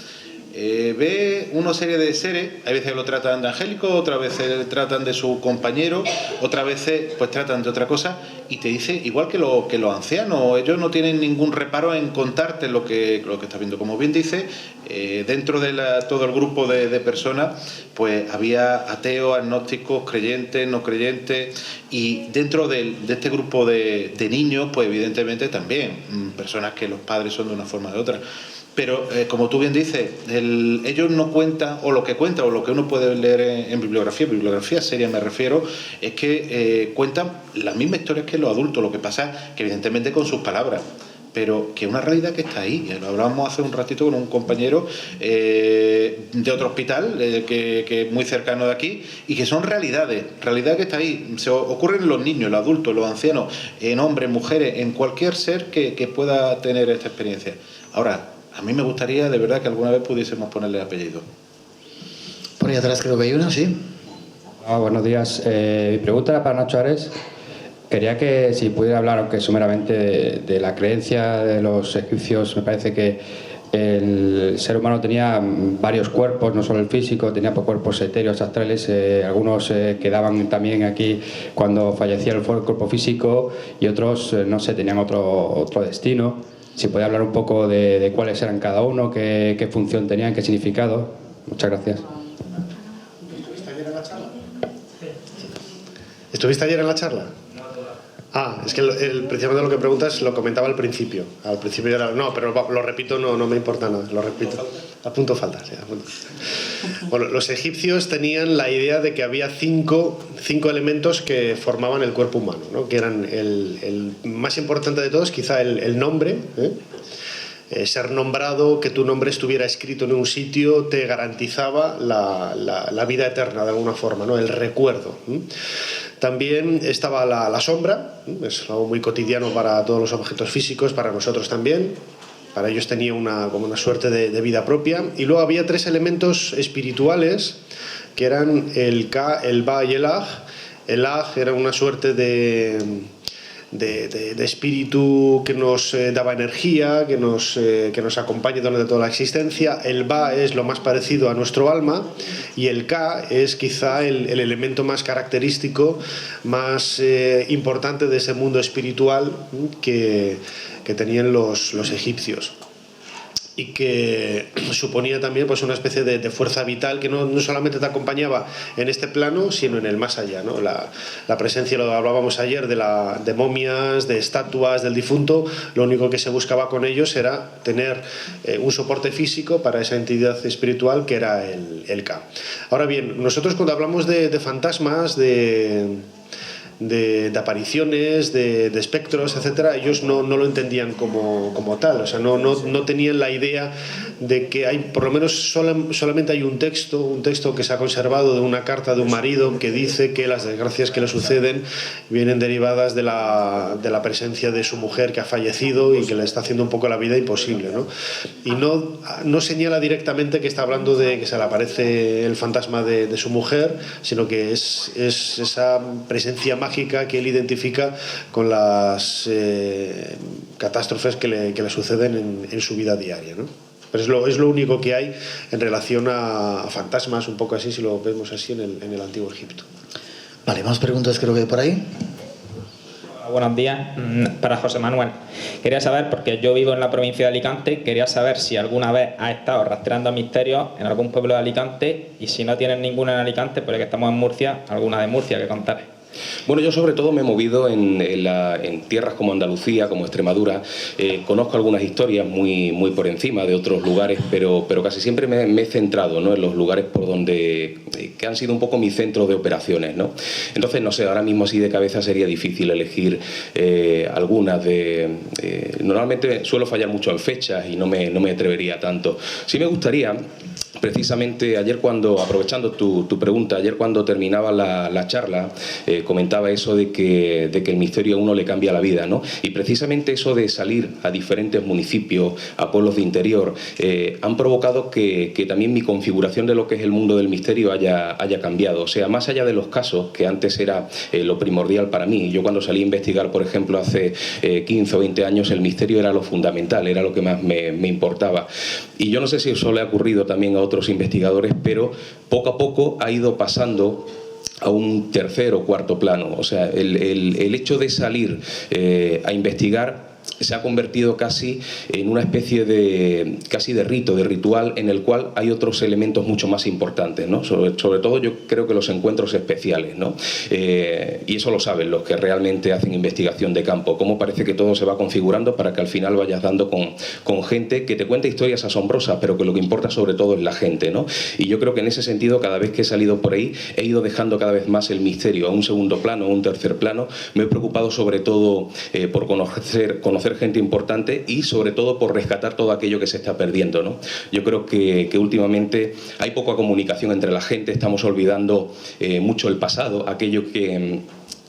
[SPEAKER 8] Ve una serie de seres, hay veces lo tratan de angélico, otras veces tratan de su compañero, otras veces pues tratan de otra cosa, y te dice, igual que los ancianos, ellos no tienen ningún reparo en contarte lo que estás viendo. Como bien dice, dentro de todo el grupo de personas, pues había ateos, agnósticos, creyentes, no creyentes, y dentro de este grupo de niños, pues evidentemente también personas que los padres son de una forma o de otra. Pero, como tú bien dices, ellos no cuentan, o lo que cuentan, o lo que uno puede leer en bibliografía seria me refiero, es que cuentan las mismas historias que los adultos, lo que pasa que evidentemente con sus palabras, pero que es una realidad que está ahí. Lo hablábamos hace un ratito con un compañero de otro hospital, que es muy cercano de aquí, y que son realidades que está ahí. Se ocurren en los niños, los adultos, los ancianos, en hombres, mujeres, en cualquier ser que pueda tener esta experiencia. Ahora, a mí me gustaría de verdad que alguna vez pudiésemos ponerle apellido.
[SPEAKER 1] Por ahí atrás creo que hay una, sí.
[SPEAKER 10] Buenos días. Mi pregunta era para Nacho Ares. Quería que si pudiera hablar, aunque sumeramente, de la creencia de los egipcios. Me parece que el ser humano tenía varios cuerpos, no solo el físico, tenía cuerpos etéreos, astrales, algunos quedaban también aquí cuando fallecía el cuerpo físico, y otros, no sé, tenían otro destino. Si puede hablar un poco de cuáles eran cada uno, qué función tenían, qué significado. Muchas gracias.
[SPEAKER 7] ¿Estuviste ayer en la charla? ¿Estuviste ayer en la charla? Es que precisamente lo que preguntas lo comentaba al principio. Al principio no, pero lo repito, no me importa nada, lo repito. A punto falta, sí, a punto. Bueno, los egipcios tenían la idea de que había cinco elementos que formaban el cuerpo humano, ¿no? Que eran el más importante de todos, quizá el nombre, ser nombrado, que tu nombre estuviera escrito en un sitio, te garantizaba la vida eterna de alguna forma, ¿no? El recuerdo. También estaba la sombra, es algo muy cotidiano para todos los objetos físicos, para nosotros también. Para ellos tenía como una suerte de vida propia. Y luego había 3 elementos espirituales, que eran el Ka, el Ba y el Aj. El Aj era una suerte de espíritu que nos daba energía, que nos acompaña durante toda la existencia. El Ba es lo más parecido a nuestro alma, y el Ka es quizá el elemento más característico, más importante de ese mundo espiritual que tenían los egipcios, y que suponía también pues una especie de fuerza vital que no solamente te acompañaba en este plano, sino en el más allá, ¿no? La presencia, lo hablábamos ayer, de momias, de estatuas del difunto. Lo único que se buscaba con ellos era tener un soporte físico para esa entidad espiritual que era el Ka. Ahora bien, nosotros cuando hablamos de fantasmas, de apariciones, de espectros, etcétera, ellos no lo entendían como tal. O sea, no tenían la idea de que hay, por lo menos solamente hay un texto que se ha conservado de una carta de un marido que dice que las desgracias que le suceden vienen derivadas de la presencia de su mujer que ha fallecido y que le está haciendo un poco la vida imposible, ¿no? Y no señala directamente que está hablando de que se le aparece el fantasma de su mujer, sino que es esa presencia mágica que él identifica con las catástrofes que le suceden en su vida diaria, ¿no? Pero es lo único que hay en relación a fantasmas, un poco así, si lo vemos así, en el antiguo Egipto.
[SPEAKER 1] Vale, más preguntas creo que por ahí.
[SPEAKER 11] Buenos días, para José Manuel. Quería saber, porque yo vivo en la provincia de Alicante, quería saber si alguna vez has estado rastreando misterios en algún pueblo de Alicante, y si no tienes ninguna en Alicante, pues que estamos en Murcia, alguna de Murcia que contar.
[SPEAKER 5] Bueno, yo sobre todo me he movido en tierras como Andalucía, como Extremadura. Conozco algunas historias muy por encima de otros lugares, pero casi siempre me he centrado, ¿no?, en los lugares por donde que han sido un poco mis centros de operaciones, ¿no? Entonces, no sé, ahora mismo así de cabeza sería difícil elegir algunas normalmente suelo fallar mucho en fechas y no me atrevería tanto. Sí me gustaría precisamente ayer aprovechando tu pregunta, ayer cuando terminaba la charla, comentaba eso de que el misterio a uno le cambia la vida, ¿no? Y precisamente eso de salir a diferentes municipios, a pueblos de interior, han provocado que también mi configuración de lo que es el mundo del misterio haya cambiado. O sea, más allá de los casos, que antes era lo primordial para mí. Yo cuando salí a investigar, por ejemplo, hace 15 o 20 años, el misterio era lo fundamental, era lo que más me importaba. Y yo no sé si eso le ha ocurrido también a otros investigadores, pero poco a poco ha ido pasando a un tercer o cuarto plano. O sea, el hecho de salir a investigar se ha convertido casi en una especie de rito, de ritual, en el cual hay otros elementos mucho más importantes, ¿no? Sobre todo yo creo que los encuentros especiales, ¿no? Y eso lo saben los que realmente hacen investigación de campo, cómo parece que todo se va configurando para que al final vayas dando con gente que te cuenta historias asombrosas, pero que lo que importa sobre todo es la gente, ¿no? Y yo creo que en ese sentido, cada vez que he salido por ahí, he ido dejando cada vez más el misterio a un segundo plano, a un tercer plano. Me he preocupado sobre todo por conocer gente importante y sobre todo por rescatar todo aquello que se está perdiendo, ¿no? Yo creo que últimamente hay poca comunicación entre la gente, estamos olvidando mucho el pasado, aquello que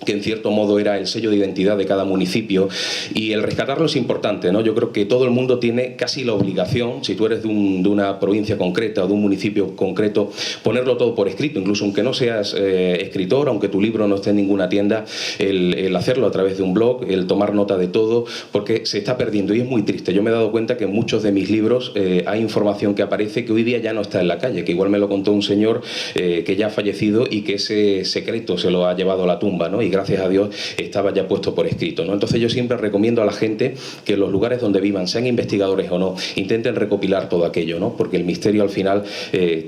[SPEAKER 5] en cierto modo era el sello de identidad de cada municipio, y el rescatarlo es importante, ¿no? Yo creo que todo el mundo tiene casi la obligación, si tú eres de una provincia concreta o de un municipio concreto, ponerlo todo por escrito, incluso aunque no seas escritor, aunque tu libro no esté en ninguna tienda, el hacerlo a través de un blog, el tomar nota de todo, porque se está perdiendo y es muy triste. Yo me he dado cuenta que en muchos de mis libros hay información que aparece que hoy día ya no está en la calle, que igual me lo contó un señor que ya ha fallecido y que ese secreto se lo ha llevado a la tumba, ¿no? Y gracias a Dios estaba ya puesto por escrito, ¿no? Entonces yo siempre recomiendo a la gente que en los lugares donde vivan, sean investigadores o no, intenten recopilar todo aquello, ¿no? Porque el misterio al final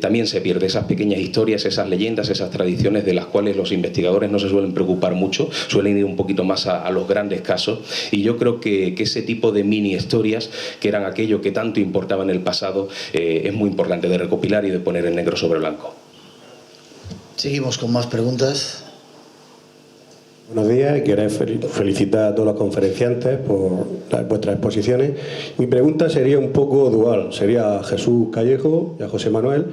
[SPEAKER 5] también se pierde, esas pequeñas historias, esas leyendas, esas tradiciones de las cuales los investigadores no se suelen preocupar mucho, suelen ir un poquito más a los grandes casos, y yo creo que ese tipo de mini historias, que eran aquello que tanto importaba en el pasado, es muy importante de recopilar y de poner en negro sobre blanco.
[SPEAKER 1] Seguimos con más preguntas.
[SPEAKER 12] Buenos días, y quiero felicitar a todos los conferenciantes por vuestras exposiciones. Mi pregunta sería un poco dual, sería a Jesús Callejo y a José Manuel,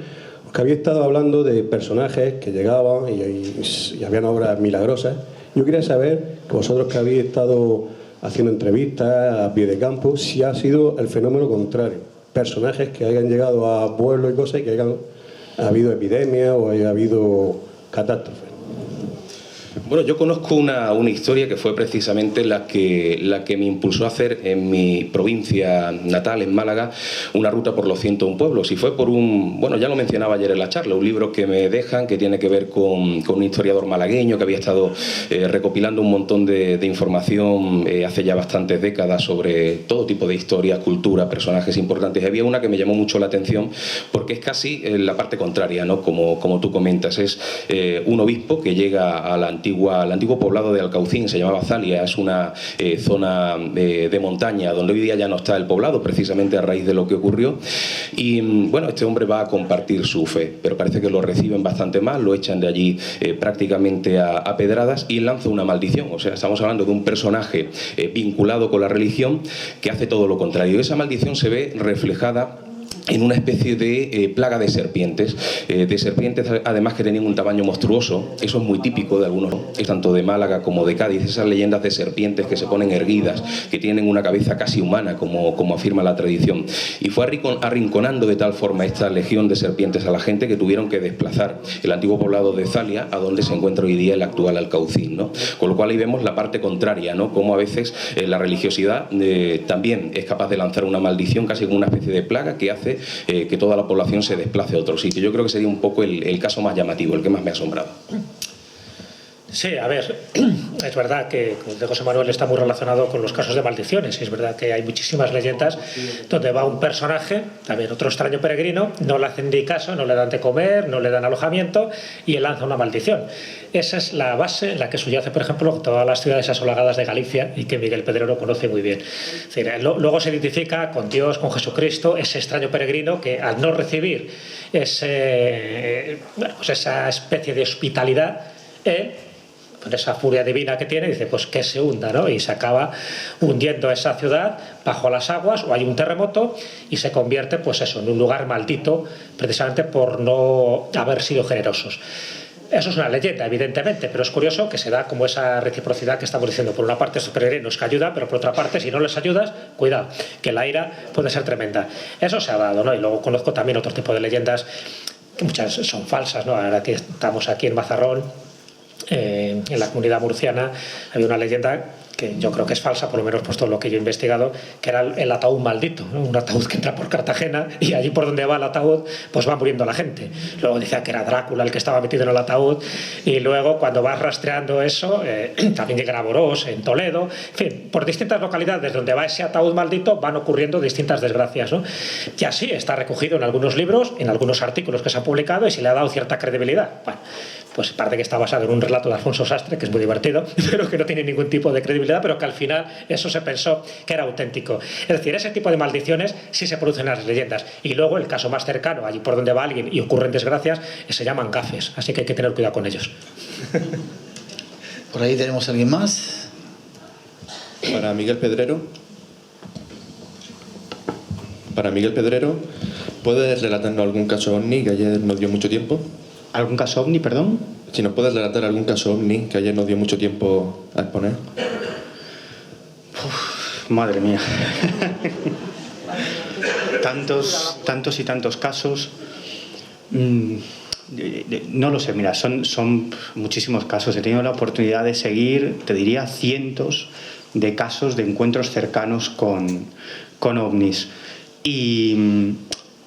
[SPEAKER 12] porque había estado hablando de personajes que llegaban y habían obras milagrosas. Yo quería saber, vosotros que habéis estado haciendo entrevistas a pie de campo, si ha sido el fenómeno contrario, personajes que hayan llegado a pueblos y cosas y que ha habido epidemias o haya habido catástrofes.
[SPEAKER 5] Bueno, yo conozco una historia que fue precisamente la que me impulsó a hacer en mi provincia natal, en Málaga, una ruta por los 101 pueblos. Y fue por bueno, ya lo mencionaba ayer en la charla, un libro que me dejan, que tiene que ver con un historiador malagueño que había estado recopilando un montón de información hace ya bastantes décadas sobre todo tipo de historias, cultura, personajes importantes. Y había una que me llamó mucho la atención porque es casi la parte contraria, ¿no? Como tú comentas, es un obispo que llega al antiguo poblado de Alcaucín, se llamaba Zalia, es una zona de montaña donde hoy día ya no está el poblado, precisamente a raíz de lo que ocurrió. Y bueno, este hombre va a compartir su fe, pero parece que lo reciben bastante mal, lo echan de allí prácticamente a pedradas y lanza una maldición. O sea, estamos hablando de un personaje vinculado con la religión que hace todo lo contrario. Esa maldición se ve reflejada en una especie de plaga de serpientes además que tenían un tamaño monstruoso. Eso es muy típico de algunos, tanto de Málaga como de Cádiz, esas leyendas de serpientes que se ponen erguidas, que tienen una cabeza casi humana, como afirma la tradición. Y fue arrinconando de tal forma esta legión de serpientes a la gente que tuvieron que desplazar el antiguo poblado de Zalia a donde se encuentra hoy día el actual Alcaucín, ¿no? Con lo cual ahí vemos la parte contraria, ¿no? Como a veces la religiosidad también es capaz de lanzar una maldición, casi como una especie de plaga que hace que toda la población se desplace a otro sitio. Yo creo que sería un poco el caso más llamativo, el que más me ha asombrado.
[SPEAKER 3] Sí, a ver, es verdad que el de José Manuel está muy relacionado con los casos de maldiciones. Es verdad que hay muchísimas leyendas donde va un personaje, también otro extraño peregrino, no le hacen ni caso, no le dan de comer, no le dan alojamiento y él lanza una maldición. Esa es la base en la que subyace, por ejemplo, todas las ciudades asolagadas de Galicia y que Miguel Pedrero conoce muy bien. Es decir, luego se identifica con Dios, con Jesucristo, ese extraño peregrino que al no recibir esa especie de hospitalidad, con esa furia divina que tiene, dice, pues que se hunda, ¿no? Y se acaba hundiendo esa ciudad bajo las aguas, o hay un terremoto y se convierte, pues eso, en un lugar maldito, precisamente por no haber sido generosos. Eso es una leyenda, evidentemente, pero es curioso que se da como esa reciprocidad que estamos diciendo. Por una parte, estos peregrinos que ayudan, pero por otra parte, si no les ayudas, cuidado, que la ira puede ser tremenda. Eso se ha dado, ¿no? Y luego conozco también otro tipo de leyendas, que muchas son falsas, ¿no? Ahora que estamos aquí en Mazarrón, en la comunidad murciana, había una leyenda que yo creo que es falsa, por lo menos por todo lo que yo he investigado, que era el ataúd maldito, ¿no? Un ataúd que entra por Cartagena y allí por donde va el ataúd pues va muriendo la gente. Luego decía que era Drácula el que estaba metido en el ataúd, y luego cuando vas rastreando eso, también llegan a Borós, en Toledo, en fin, por distintas localidades donde va ese ataúd maldito van ocurriendo distintas desgracias, ¿no? Y así está recogido en algunos libros, en algunos artículos que se han publicado, y se le ha dado cierta credibilidad. Bueno, pues parece que está basado en un relato de Alfonso Sastre, que es muy divertido, pero que no tiene ningún tipo de credibilidad, pero que al final eso se pensó que era auténtico. Es decir, ese tipo de maldiciones sí se producen en las leyendas. Y luego el caso más cercano, allí por donde va alguien y ocurren desgracias, se llaman gafes, así que hay que tener cuidado con ellos.
[SPEAKER 1] Por ahí tenemos a alguien más.
[SPEAKER 13] Para Miguel Pedrero. Para Miguel Pedrero, ¿puedes relatarnos algún caso ovni que ayer nos dio mucho tiempo?
[SPEAKER 6] ¿Algún caso ovni, perdón?
[SPEAKER 13] Si nos puedes relatar algún caso ovni que ayer nos dio mucho tiempo a exponer.
[SPEAKER 6] Uf, madre mía. tantos y tantos casos. No lo sé, mira, son muchísimos casos. He tenido la oportunidad de seguir, te diría, cientos de casos de encuentros cercanos con ovnis. Y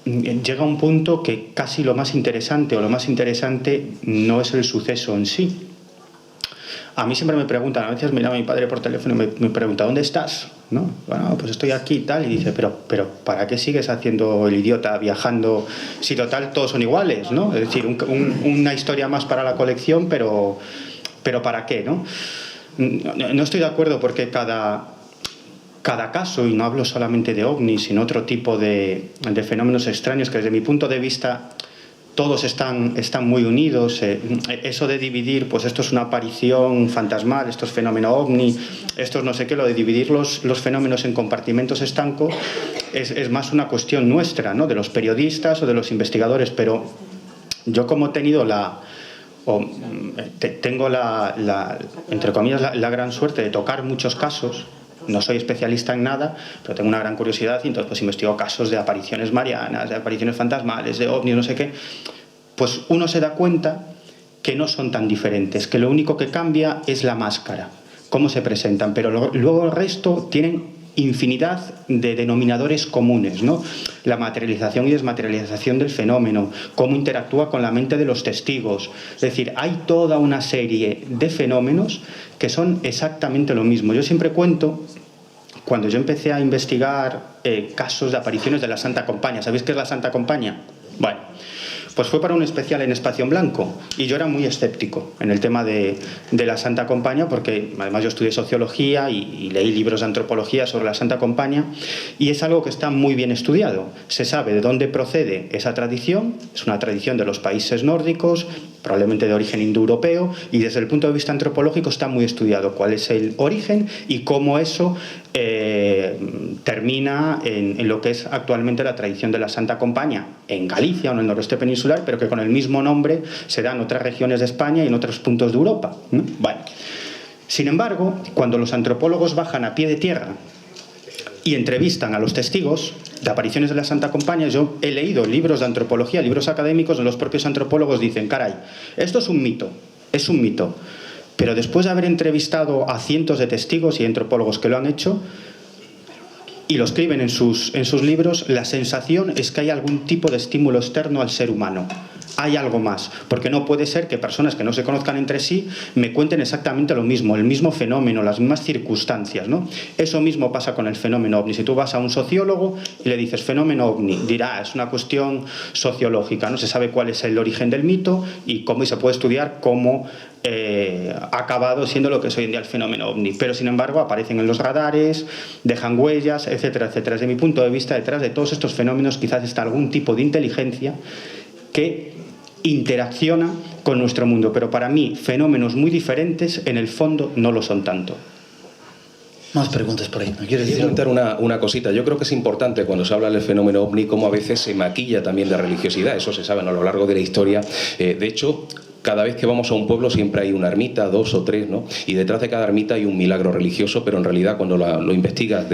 [SPEAKER 6] llega un punto que casi lo más interesante no es el suceso en sí. A mí siempre me preguntan, a veces me llama mi padre por teléfono y me pregunta, ¿dónde estás? ¿No? Bueno, pues estoy aquí y tal, y dice, pero ¿para qué sigues haciendo el idiota, viajando, si total todos son iguales, ¿no? Es decir, una historia más para la colección, pero ¿para qué, no? No estoy de acuerdo, porque cada caso, y no hablo solamente de ovnis, sino otro tipo de fenómenos extraños que desde mi punto de vista todos están muy unidos. Eso de dividir, pues esto es una aparición fantasmal, esto es fenómeno ovni, esto es no sé qué, lo de dividir los fenómenos en compartimentos estancos es más una cuestión nuestra, ¿no? De los periodistas o de los investigadores, pero yo como he tenido tengo entre comillas la gran suerte de tocar muchos casos. No soy especialista en nada, pero tengo una gran curiosidad, y entonces pues investigo casos de apariciones marianas, de apariciones fantasmales, de ovnis, no sé qué. Pues uno se da cuenta que no son tan diferentes, que lo único que cambia es la máscara, cómo se presentan, pero luego el resto tienen infinidad de denominadores comunes, ¿no? La materialización y desmaterialización del fenómeno, cómo interactúa con la mente de los testigos. Es decir, hay toda una serie de fenómenos que son exactamente lo mismo. Yo siempre cuento, cuando yo empecé a investigar casos de apariciones de la Santa Compañía. ¿Sabéis qué es la Santa Compañía? Bueno, pues fue para un especial en Espacio en Blanco, y yo era muy escéptico en el tema de la Santa Compañía, porque además yo estudié sociología y leí libros de antropología sobre la Santa Compañía, y es algo que está muy bien estudiado. Se sabe de dónde procede esa tradición, es una tradición de los países nórdicos, probablemente de origen indoeuropeo, y desde el punto de vista antropológico está muy estudiado cuál es el origen y cómo eso termina en lo que es actualmente la tradición de la Santa Compañía en Galicia o en el noroeste peninsular, pero que con el mismo nombre se da en otras regiones de España y en otros puntos de Europa, ¿no? Bueno, sin embargo, cuando los antropólogos bajan a pie de tierra y entrevistan a los testigos de apariciones de la Santa Compañía, yo he leído libros de antropología, libros académicos, donde los propios antropólogos dicen, caray, esto es un mito, pero después de haber entrevistado a cientos de testigos y antropólogos que lo han hecho y lo escriben en sus libros, la sensación es que hay algún tipo de estímulo externo al ser humano. Hay algo más, porque no puede ser que personas que no se conozcan entre sí me cuenten exactamente lo mismo, el mismo fenómeno, las mismas circunstancias, ¿no? Eso mismo pasa con el fenómeno ovni. Si tú vas a un sociólogo y le dices fenómeno ovni, dirá, es una cuestión sociológica, no se sabe cuál es el origen del mito y cómo se puede estudiar cómo ha acabado siendo lo que es hoy en día el fenómeno ovni, pero sin embargo aparecen en los radares, dejan huellas, etcétera, etcétera. Desde mi punto de vista, detrás de todos estos fenómenos quizás está algún tipo de inteligencia que interacciona con nuestro mundo, pero para mí fenómenos muy diferentes en el fondo no lo son tanto.
[SPEAKER 1] Más preguntas por ahí. ¿Me quieres decir?
[SPEAKER 5] Quiero comentar una cosita. Yo creo que es importante cuando se habla del fenómeno ovni cómo a veces se maquilla también de religiosidad. Eso se sabe, ¿no?, a lo largo de la historia. De hecho, cada vez que vamos a un pueblo siempre hay una ermita, 2 o 3, ¿no? Y detrás de cada ermita hay un milagro religioso, pero en realidad cuando lo investigas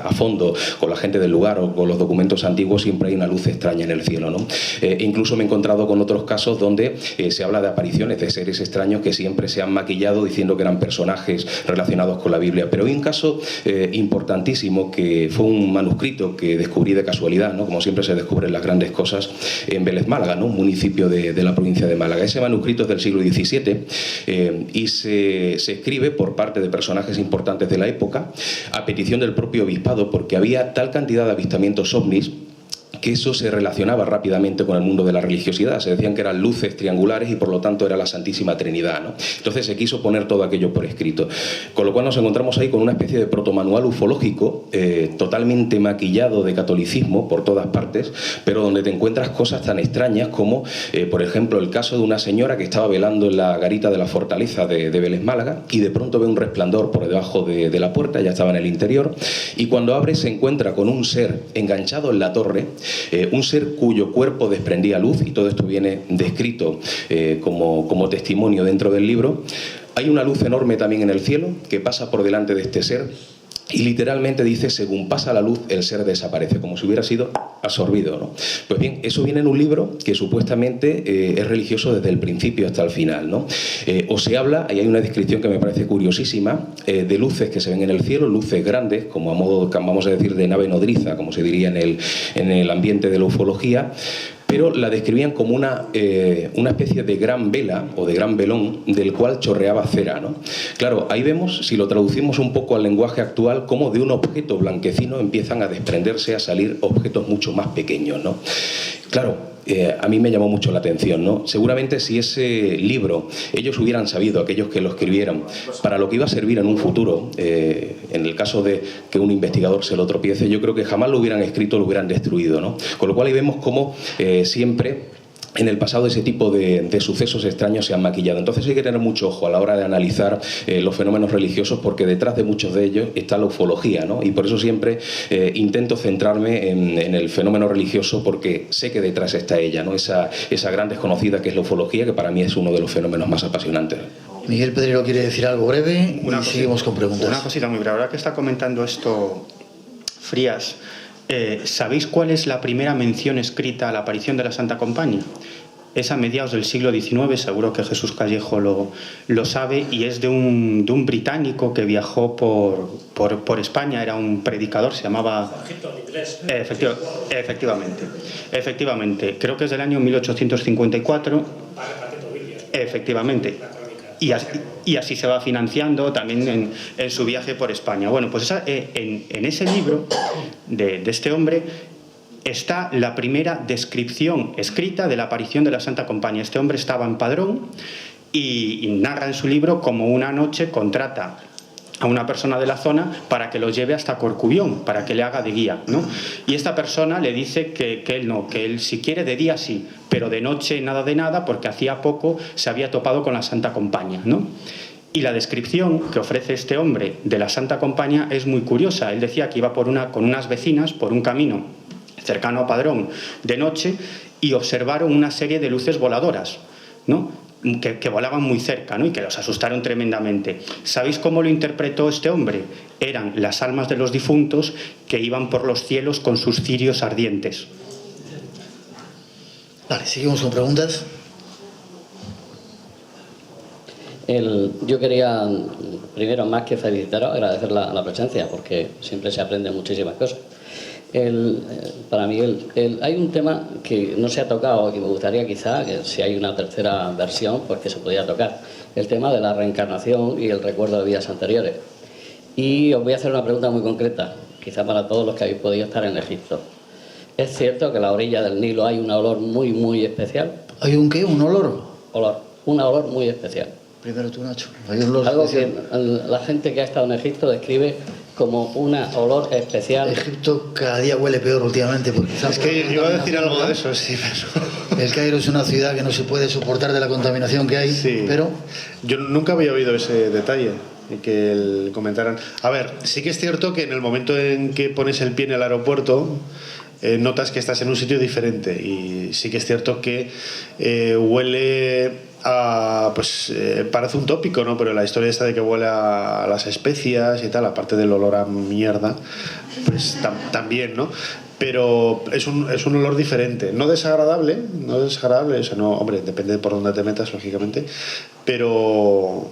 [SPEAKER 5] a fondo con la gente del lugar o con los documentos antiguos siempre hay una luz extraña en el cielo, ¿no? Incluso me he encontrado con otros casos donde se habla de apariciones de seres extraños que siempre se han maquillado diciendo que eran personajes relacionados con la Biblia. Pero hay un caso importantísimo que fue un manuscrito que descubrí de casualidad, ¿no?, como siempre se descubren las grandes cosas, en Vélez, Málaga, ¿no?, un municipio de la provincia de Málaga. Ese manuscrito es del siglo XVII y se escribe por parte de personajes importantes de la época a petición del propio obispado, porque había tal cantidad de avistamientos ovnis que eso se relacionaba rápidamente con el mundo de la religiosidad. Se decían que eran luces triangulares y por lo tanto era la Santísima Trinidad, ¿no? Entonces se quiso poner todo aquello por escrito. Con lo cual nos encontramos ahí con una especie de protomanual ufológico totalmente maquillado de catolicismo por todas partes, pero donde te encuentras cosas tan extrañas como, por ejemplo, el caso de una señora que estaba velando en la garita de la fortaleza de Vélez, Málaga, y de pronto ve un resplandor por debajo de la puerta, ya estaba en el interior, y cuando abre se encuentra con un ser enganchado en la torre, un ser cuyo cuerpo desprendía luz, y todo esto viene descrito como testimonio dentro del libro. Hay una luz enorme también en el cielo que pasa por delante de este ser y literalmente dice, según pasa la luz, el ser desaparece, como si hubiera sido absorbido, ¿no? Pues bien, eso viene en un libro que supuestamente es religioso desde el principio hasta el final, ¿no? O se habla, y hay una descripción que me parece curiosísima, de luces que se ven en el cielo, luces grandes, como a modo, vamos a decir, de nave nodriza, como se diría en el ambiente de la ufología, pero la describían como una especie de gran vela o de gran velón del cual chorreaba cera, ¿no? Claro, ahí vemos, si lo traducimos un poco al lenguaje actual, cómo de un objeto blanquecino empiezan a desprenderse, a salir objetos mucho más pequeños, ¿no? Claro, a mí me llamó mucho la atención, ¿no? Seguramente si ese libro ellos hubieran sabido, aquellos que lo escribieron, para lo que iba a servir en un futuro, en el caso de que un investigador se lo tropiece, yo creo que jamás lo hubieran escrito, lo hubieran destruido, ¿no? Con lo cual ahí vemos cómo siempre en el pasado ese tipo de sucesos extraños se han maquillado. Entonces hay que tener mucho ojo a la hora de analizar los fenómenos religiosos, porque detrás de muchos de ellos está la ufología, ¿no? Y por eso siempre intento centrarme en el fenómeno religioso, porque sé que detrás está ella, ¿no? Esa gran desconocida que es la ufología, que para mí es uno de los fenómenos más apasionantes.
[SPEAKER 1] Miguel Pedrero quiere decir algo breve y seguimos con preguntas.
[SPEAKER 6] Una cosita muy breve. Ahora que está comentando esto Frías, ¿sabéis cuál es la primera mención escrita a la aparición de la Santa Compañía? Es a mediados del siglo XIX, seguro que Jesús Callejo lo sabe, y es de un británico que viajó por España, era un predicador, se llamaba... Efectivamente, creo que es del año 1854. Efectivamente. Y así se va financiando también en su viaje por España. Bueno, pues en ese libro de este hombre está la primera descripción escrita de la aparición de la Santa Compañía. Este hombre estaba en Padrón y narra en su libro cómo una noche contrata a una persona de la zona para que lo lleve hasta Corcubión, para que le haga de guía, ¿no? Y esta persona le dice que él si quiere de día sí, pero de noche nada de nada, porque hacía poco se había topado con la Santa Compañía, ¿no? Y la descripción que ofrece este hombre de la Santa Compañía es muy curiosa. Él decía que iba con unas vecinas por un camino cercano a Padrón de noche y observaron una serie de luces voladoras, ¿no? Que volaban muy cerca, ¿no? Y que los asustaron tremendamente. ¿Sabéis cómo lo interpretó este hombre? Eran las almas de los difuntos que iban por los cielos con sus cirios ardientes.
[SPEAKER 1] Vale, seguimos con preguntas.
[SPEAKER 14] Yo quería, primero, más que felicitaros, agradecer la presencia, porque siempre se aprende muchísimas cosas. Para Miguel, hay un tema que no se ha tocado, que me gustaría quizá, que si hay una tercera versión, pues que se podría tocar. El tema de la reencarnación y el recuerdo de vidas anteriores. Y os voy a hacer una pregunta muy concreta, quizá para todos los que habéis podido estar en Egipto. ¿Es cierto que a la orilla del Nilo hay un olor muy, muy especial?
[SPEAKER 1] ¿Hay un qué? ¿Un olor?
[SPEAKER 14] Un olor muy especial.
[SPEAKER 1] Primero tú, Nacho. Hay olor
[SPEAKER 14] algo
[SPEAKER 1] especial.
[SPEAKER 14] que la gente que ha estado en Egipto describe como un olor especial.
[SPEAKER 1] Egipto cada día huele peor últimamente porque
[SPEAKER 7] es que iba a decir algo de eso, sí, pero...
[SPEAKER 1] El Cairo es una ciudad que no se puede soportar de la contaminación que hay,
[SPEAKER 7] sí.
[SPEAKER 1] Pero...
[SPEAKER 7] Yo nunca había oído ese detalle y que comentaran. A ver, sí que es cierto que en el momento en que pones el pie en el aeropuerto notas que estás en un sitio diferente y sí que es cierto que huele a, pues parece un tópico, ¿no? Pero la historia esta de que huele a las especias y tal, aparte del olor a mierda, pues también, ¿no? Pero es un olor diferente, no desagradable, o sea, no, hombre, depende de por dónde te metas, lógicamente, pero...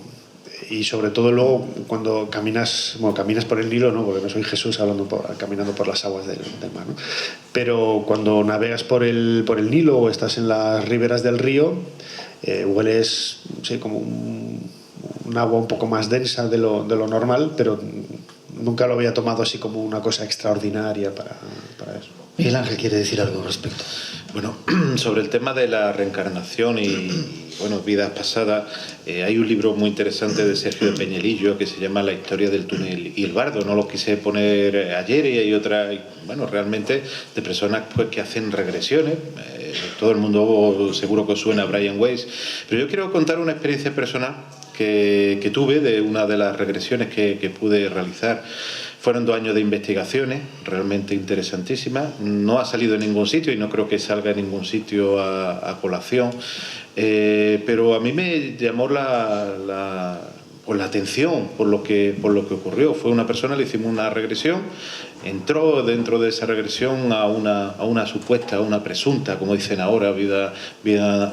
[SPEAKER 7] Y sobre todo luego cuando caminas por el Nilo, ¿no? Porque no soy Jesús caminando por las aguas del mar, ¿no? Pero cuando navegas por el Nilo o estás en las riberas del río, hueles, sí, como un agua un poco más densa de lo normal, pero nunca lo había tomado así como una cosa extraordinaria para eso.
[SPEAKER 1] Miguel Ángel quiere decir algo al respecto.
[SPEAKER 8] Bueno, sobre el tema de la reencarnación y bueno, vidas pasadas, hay un libro muy interesante de Sergio de Peñalillo que se llama La historia del túnel y el bardo. No lo quise poner ayer y hay otra, bueno, realmente de personas pues que hacen regresiones. Todo el mundo seguro que os suena a Brian Weiss, pero yo quiero contar una experiencia personal que tuve de una de las regresiones que pude realizar. Fueron 2 años de investigaciones realmente interesantísimas. No ha salido en ningún sitio y no creo que salga en ningún sitio a colación. Pero a mí me llamó la atención por lo que ocurrió. Fue una persona, le hicimos una regresión, entró dentro de esa regresión a una supuesta, a una presunta, como dicen ahora, vida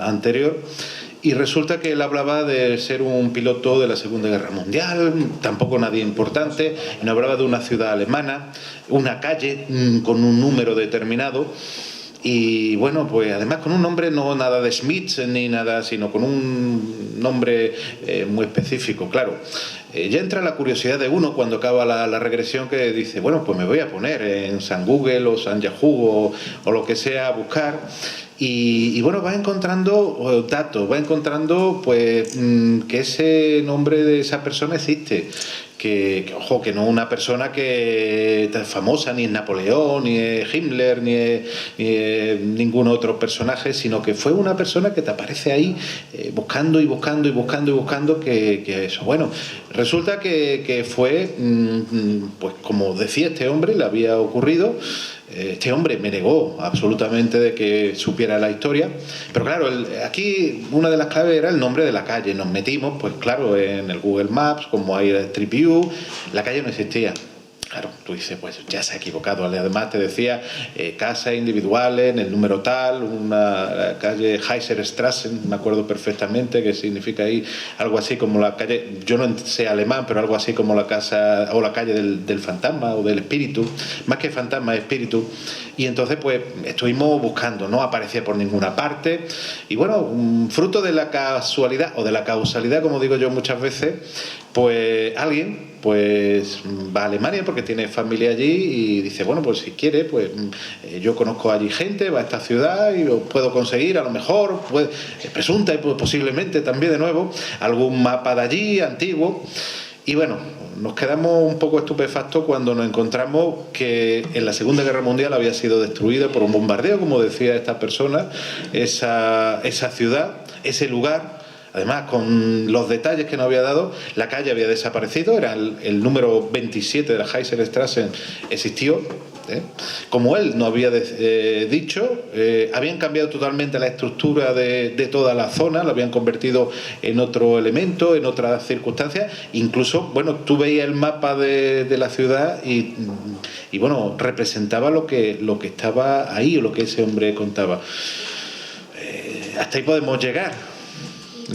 [SPEAKER 8] anterior. Y resulta que él hablaba de ser un piloto de la Segunda Guerra Mundial, tampoco nadie importante, y nos hablaba de una ciudad alemana, una calle con un número determinado, y bueno, pues además con un nombre no nada de Schmitz ni nada, sino con un nombre muy específico, claro. Ya entra la curiosidad de uno cuando acaba la regresión que dice, bueno, pues me voy a poner en San Google o San Yahoo o lo que sea a buscar. Y bueno, va encontrando datos, va encontrando pues que ese nombre de esa persona existe. Que ojo, que no una persona que es famosa, ni es Napoleón, ni es Himmler, ni es ningún otro personaje, sino que fue una persona que te aparece ahí buscando y buscando y buscando y buscando que eso. Bueno, resulta que fue, pues como decía este hombre, le había ocurrido. Este hombre me negó absolutamente de que supiera la historia, pero claro, aquí una de las claves era el nombre de la calle. Nos metimos, pues claro, en el Google Maps, como hay el Street View, la calle no existía. Claro, tú dices, pues ya se ha equivocado. Además te decía casas individuales en el número tal, una calle Heiserstrassen, me acuerdo perfectamente, que significa ahí algo así como la calle, yo no sé alemán, pero algo así como la casa o la calle del fantasma o del espíritu, más que fantasma, espíritu. Y entonces pues estuvimos buscando, no aparecía por ninguna parte. Y bueno, fruto de la casualidad o de la causalidad, como digo yo muchas veces, pues alguien pues va a Alemania porque tiene familia allí y dice, bueno, pues si quiere, pues yo conozco allí gente, va a esta ciudad y lo puedo conseguir, a lo mejor, pues, presunta y posiblemente también de nuevo, algún mapa de allí antiguo. Y bueno, nos quedamos un poco estupefactos cuando nos encontramos que en la Segunda Guerra Mundial había sido destruida por un bombardeo, como decía esta persona, esa ciudad, ese lugar. Además, con los detalles que nos había dado, la calle había desaparecido, era el número 27 de la Heiserstrasse, existió. Como él nos había dicho, habían cambiado totalmente la estructura de toda la zona, lo habían convertido en otro elemento, en otras circunstancias. Incluso, bueno, tú veías el mapa de la ciudad y bueno, representaba lo que estaba ahí o lo que ese hombre contaba. Hasta ahí podemos llegar.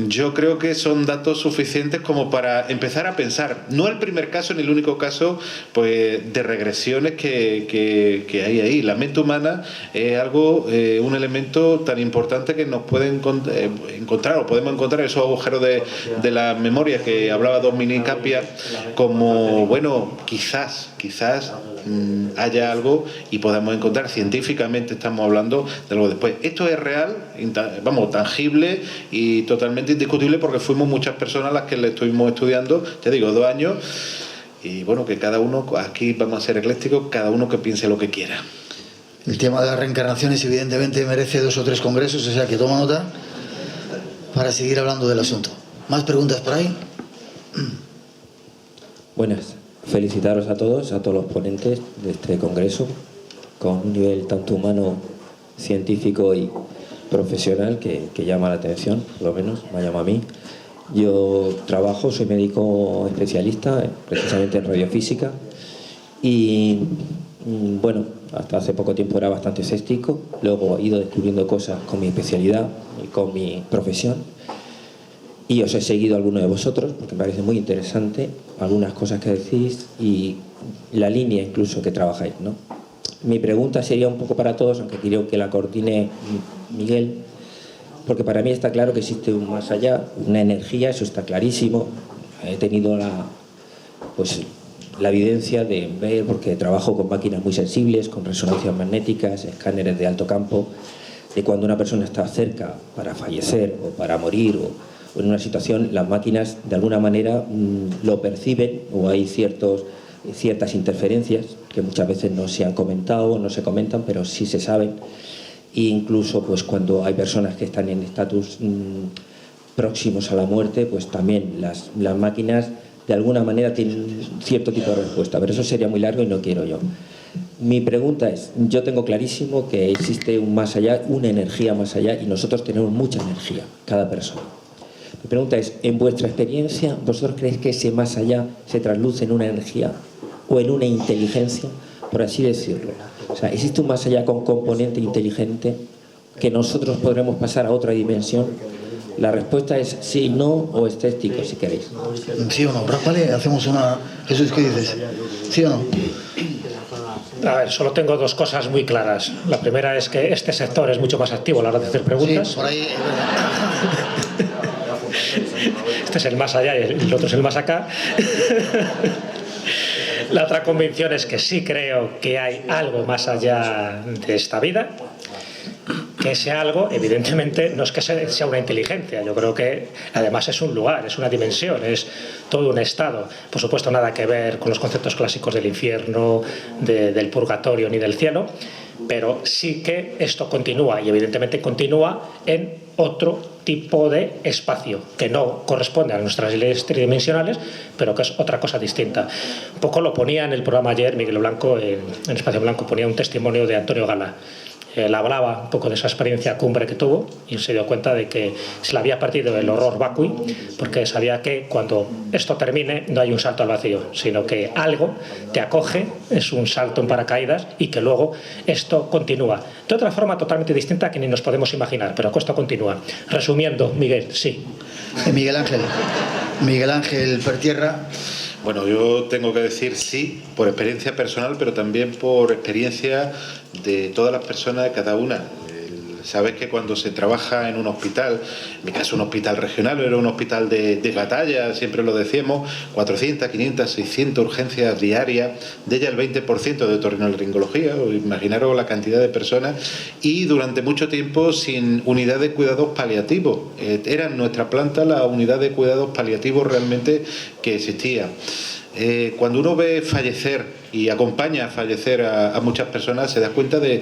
[SPEAKER 8] Yo creo que son datos suficientes como para empezar a pensar, no el primer caso ni el único caso pues de regresiones que hay ahí. La mente humana es algo, un elemento tan importante que nos puede encontrar o podemos encontrar esos agujeros de la memoria que hablaba Dominic Capia, como bueno, quizás haya algo y podamos encontrar. Científicamente estamos hablando de algo después. Esto es real, vamos, tangible y totalmente indiscutible porque fuimos muchas personas las que le estuvimos estudiando, ya digo, 2 años. y bueno, que cada uno, aquí vamos a ser eclécticos, cada uno que piense lo que quiera.
[SPEAKER 1] El tema de las reencarnaciones evidentemente merece 2 o 3 congresos, o sea que toma nota para seguir hablando del asunto. ¿Más preguntas por ahí?
[SPEAKER 15] Buenas. Felicitaros a todos los ponentes de este congreso, con un nivel tanto humano, científico y profesional que llama la atención, por lo menos me llama a mí. Yo soy médico especialista precisamente en radiofísica y bueno, hasta hace poco tiempo era bastante escéptico, luego he ido descubriendo cosas con mi especialidad y con mi profesión y os he seguido a alguno de vosotros porque me parece muy interesante algunas cosas que decís y la línea incluso que trabajáis, ¿no? Mi pregunta sería un poco para todos, aunque quiero que la coordine Miguel, porque para mí está claro que existe un más allá, una energía, eso está clarísimo. He tenido la evidencia de ver, porque trabajo con máquinas muy sensibles, con resonancias magnéticas, escáneres de alto campo, de cuando una persona está cerca para fallecer o para morir o en una situación, las máquinas de alguna manera lo perciben o hay ciertas interferencias que muchas veces no se han comentado, no se comentan, pero sí se saben. E incluso pues cuando hay personas que están en estatus próximos a la muerte, pues también las máquinas de alguna manera tienen cierto tipo de respuesta, pero eso sería muy largo y no quiero yo. Mi pregunta es, yo tengo clarísimo que existe un más allá, una energía más allá, y nosotros tenemos mucha energía, cada persona. Mi pregunta es, en vuestra experiencia, ¿vosotros creéis que ese más allá se trasluce en una energía o en una inteligencia, por así decirlo? O sea, ¿existe un más allá con componente inteligente que nosotros podremos pasar a otra dimensión? La respuesta es sí, no o escéptico, si queréis.
[SPEAKER 1] ¿Sí o no? Vale, hacemos una... Jesús, ¿qué dices? ¿Sí o no?
[SPEAKER 3] A ver, solo tengo 2 cosas muy claras. La primera es que este sector es mucho más activo a la hora de hacer preguntas.
[SPEAKER 1] Sí, por ahí...
[SPEAKER 3] Este es el más allá y el otro es el más acá. La otra convicción es que sí creo que hay algo más allá de esta vida, que ese algo evidentemente no es que sea una inteligencia, yo creo que además es un lugar, es una dimensión, es todo un estado. Por supuesto nada que ver con los conceptos clásicos del infierno, del purgatorio ni del cielo, pero sí que esto continúa y evidentemente continúa en otro tipo de espacio que no corresponde a nuestras leyes tridimensionales, pero que es otra cosa distinta. Un poco lo ponía en el programa ayer Miguel Blanco, en Espacio Blanco, ponía un testimonio de Antonio Gala. Él hablaba un poco de esa experiencia cumbre que tuvo y se dio cuenta de que se le había perdido el horror vacui, porque sabía que cuando esto termine no hay un salto al vacío, sino que algo te acoge, es un salto en paracaídas y que luego esto continúa. De otra forma totalmente distinta que ni nos podemos imaginar, pero que esto continúa. Resumiendo, Miguel, sí.
[SPEAKER 1] Miguel Ángel Pertierra.
[SPEAKER 8] Bueno, yo tengo que decir sí, por experiencia personal, pero también por experiencia de todas las personas, de cada una. Sabes que cuando se trabaja en un hospital, en mi caso un hospital regional, era un hospital de batalla, siempre lo decíamos, 400, 500, 600 urgencias diarias, de ellas el 20% de otorrinolaringología, imaginaros la cantidad de personas, y durante mucho tiempo sin unidad de cuidados paliativos. Era en nuestra planta la unidad de cuidados paliativos realmente que existía. Cuando uno ve fallecer y acompaña a fallecer a muchas personas, se da cuenta de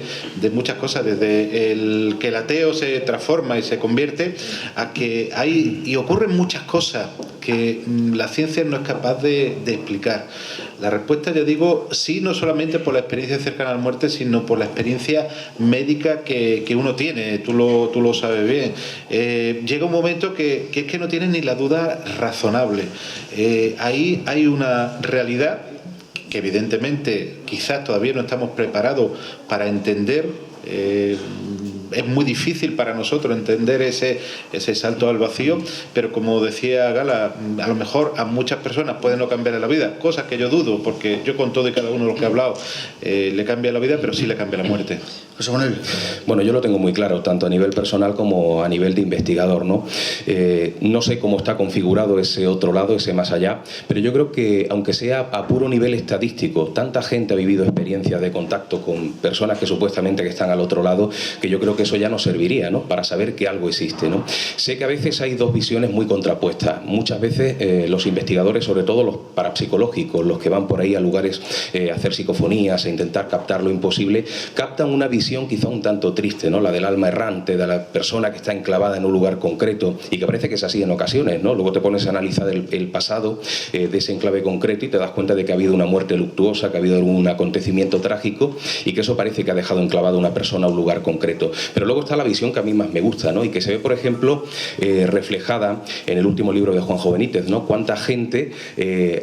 [SPEAKER 8] muchas cosas, desde el que el ateo se transforma y se convierte a que hay y ocurren muchas cosas que la ciencia no es capaz de explicar. La respuesta, ya digo, sí, no solamente por la experiencia cercana a la muerte, sino por la experiencia médica que uno tiene, tú lo sabes bien. Llega un momento que es que no tienes ni la duda razonable. Ahí hay una realidad que evidentemente quizás todavía no estamos preparados para entender. Es muy difícil para nosotros entender ese salto al vacío, pero como decía Gala, a lo mejor a muchas personas puede no cambiar la vida, cosas que yo dudo, porque yo con todo y cada uno de los que he hablado le cambia la vida, pero sí le cambia la muerte.
[SPEAKER 1] José Manuel.
[SPEAKER 5] Bueno, yo lo tengo muy claro, tanto a nivel personal como a nivel de investigador, ¿no? No sé cómo está configurado ese otro lado, ese más allá, pero yo creo que, aunque sea a puro nivel estadístico, tanta gente ha vivido experiencias de contacto con personas que supuestamente que están al otro lado, que yo creo que eso ya nos serviría, ¿no?, para saber que algo existe, ¿no? Sé que a veces hay dos visiones muy contrapuestas. Muchas veces los investigadores, sobre todo los parapsicológicos, los que van por ahí a lugares a hacer psicofonías, a intentar captar lo imposible, captan una visión quizá un tanto triste, ¿no?, la del alma errante, de la persona que está enclavada en un lugar concreto, y que parece que es así en ocasiones, ¿no? Luego te pones a analizar el pasado de ese enclave concreto y te das cuenta de que ha habido una muerte luctuosa, que ha habido algún acontecimiento trágico, y que eso parece que ha dejado enclavada a una persona a un lugar concreto. Pero luego está la visión que a mí más me gusta, ¿no?, y que se ve, por ejemplo, reflejada en el último libro de Juanjo Benítez, ¿no? Cuánta gente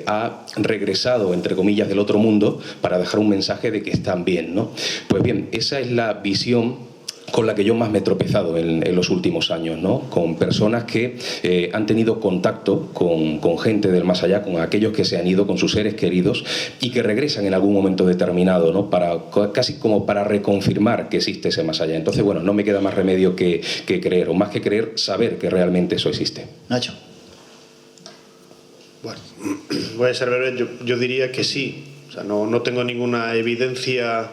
[SPEAKER 5] ha regresado, entre comillas, del otro mundo para dejar un mensaje de que están bien, ¿no? Pues bien, esa es la visión con la que yo más me he tropezado en los últimos años, ¿no? Con personas que han tenido contacto con gente del más allá, con aquellos que se han ido, con sus seres queridos, y que regresan en algún momento determinado, ¿no?, casi como para reconfirmar que existe ese más allá. Entonces, bueno, no me queda más remedio que creer, o más que creer, saber que realmente eso existe.
[SPEAKER 1] Nacho.
[SPEAKER 7] Bueno, voy a ser breve. Yo diría que sí. O sea, no tengo ninguna evidencia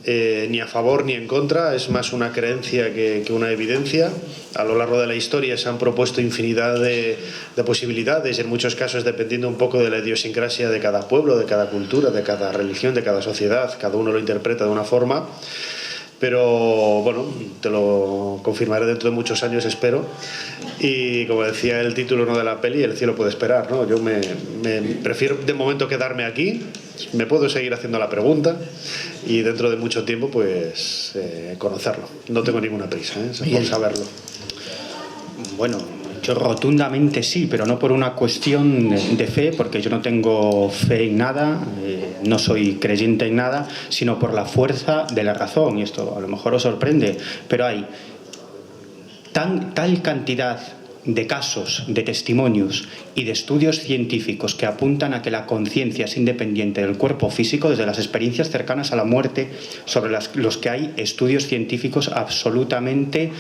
[SPEAKER 7] ni a favor ni en contra, es más una creencia que una evidencia. A lo largo de la historia se han propuesto infinidad de posibilidades, en muchos casos dependiendo un poco de la idiosincrasia de cada pueblo, de cada cultura, de cada religión, de cada sociedad. Cada uno lo interpreta de una forma, pero bueno, te lo confirmaré dentro de muchos años, espero. Y como decía el título, ¿no?, de la peli, el cielo puede esperar, ¿no? Yo me prefiero de momento quedarme aquí, me puedo seguir haciendo la pregunta y dentro de mucho tiempo pues conocerlo. No tengo ninguna prisa por saberlo.
[SPEAKER 6] Bueno, yo rotundamente sí, pero no por una cuestión de fe, porque yo no tengo fe en nada, no soy creyente en nada, sino por la fuerza de la razón. Y esto a lo mejor os sorprende, pero hay tal cantidad de casos, de testimonios y de estudios científicos que apuntan a que la conciencia es independiente del cuerpo físico, desde las experiencias cercanas a la muerte, sobre los que hay estudios científicos absolutamente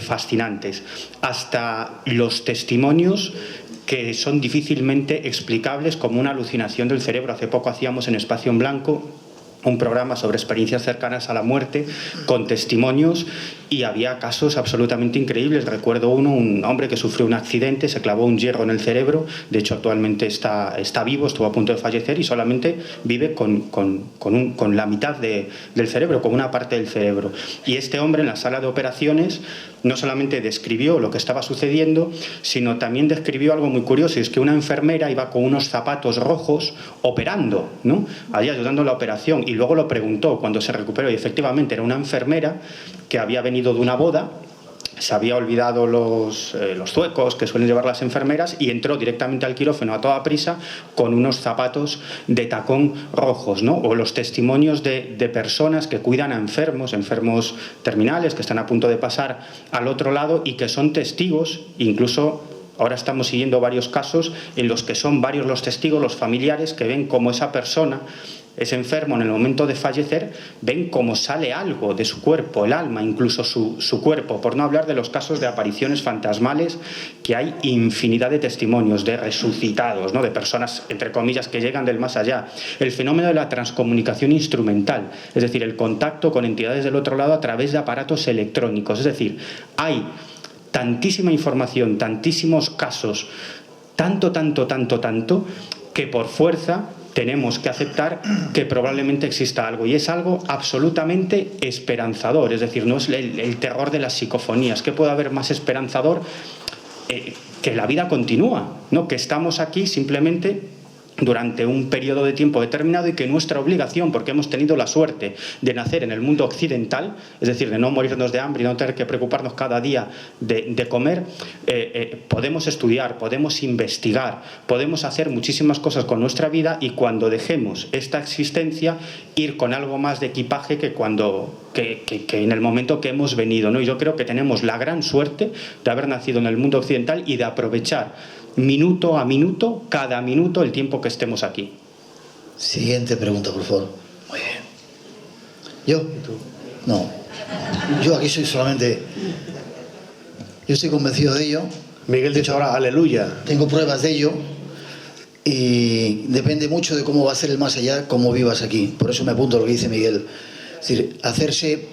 [SPEAKER 6] fascinantes, hasta los testimonios que son difícilmente explicables, como una alucinación del cerebro. Hace poco hacíamos en Espacio en Blanco un programa sobre experiencias cercanas a la muerte con testimonios, y había casos absolutamente increíbles. Recuerdo un hombre que sufrió un accidente, se clavó un hierro en el cerebro, de hecho actualmente está vivo, estuvo a punto de fallecer y solamente vive con la mitad del cerebro, con una parte del cerebro. Y este hombre en la sala de operaciones no solamente describió lo que estaba sucediendo, sino también describió algo muy curioso, y es que una enfermera iba con unos zapatos rojos operando, ¿no?, allí ayudando en la operación, y luego lo preguntó cuando se recuperó, y efectivamente era una enfermera que había venido de una boda, se había olvidado los zuecos que suelen llevar las enfermeras, y entró directamente al quirófano a toda prisa con unos zapatos de tacón rojos, ¿no? O los testimonios de personas que cuidan a enfermos terminales, que están a punto de pasar al otro lado y que son testigos. Incluso ahora estamos siguiendo varios casos en los que son varios los testigos, los familiares, que ven cómo esa persona, ese enfermo, en el momento de fallecer, ven cómo sale algo de su cuerpo, el alma, incluso su cuerpo, por no hablar de los casos de apariciones fantasmales, que hay infinidad de testimonios de resucitados, ¿no?, de personas, entre comillas, que llegan del más allá. El fenómeno de la transcomunicación instrumental, es decir, el contacto con entidades del otro lado a través de aparatos electrónicos. Es decir, hay tantísima información, tantísimos casos, tanto, que por fuerza tenemos que aceptar que probablemente exista algo, y es algo absolutamente esperanzador. Es decir, no es el terror de las psicofonías. ¿Qué puede haber más esperanzador? Que la vida continúa, ¿no?, que estamos aquí simplemente durante un periodo de tiempo determinado, y que nuestra obligación, porque hemos tenido la suerte de nacer en el mundo occidental, es decir, de no morirnos de hambre y no tener que preocuparnos cada día de comer, podemos estudiar, podemos investigar, podemos hacer muchísimas cosas con nuestra vida, y cuando dejemos esta existencia, ir con algo más de equipaje que en el momento que hemos venido, ¿no? Y yo creo que tenemos la gran suerte de haber nacido en el mundo occidental y de aprovechar minuto a minuto, cada minuto, el tiempo que estemos aquí.
[SPEAKER 1] Siguiente pregunta, por favor. Muy bien. Yo. No. Yo aquí soy solamente... Yo estoy convencido de ello.
[SPEAKER 7] Miguel dicho ahora, aleluya.
[SPEAKER 1] Tengo pruebas de ello y depende mucho de cómo va a ser el más allá, cómo vivas aquí. Por eso me apunto a lo que dice Miguel. Es decir, hacerse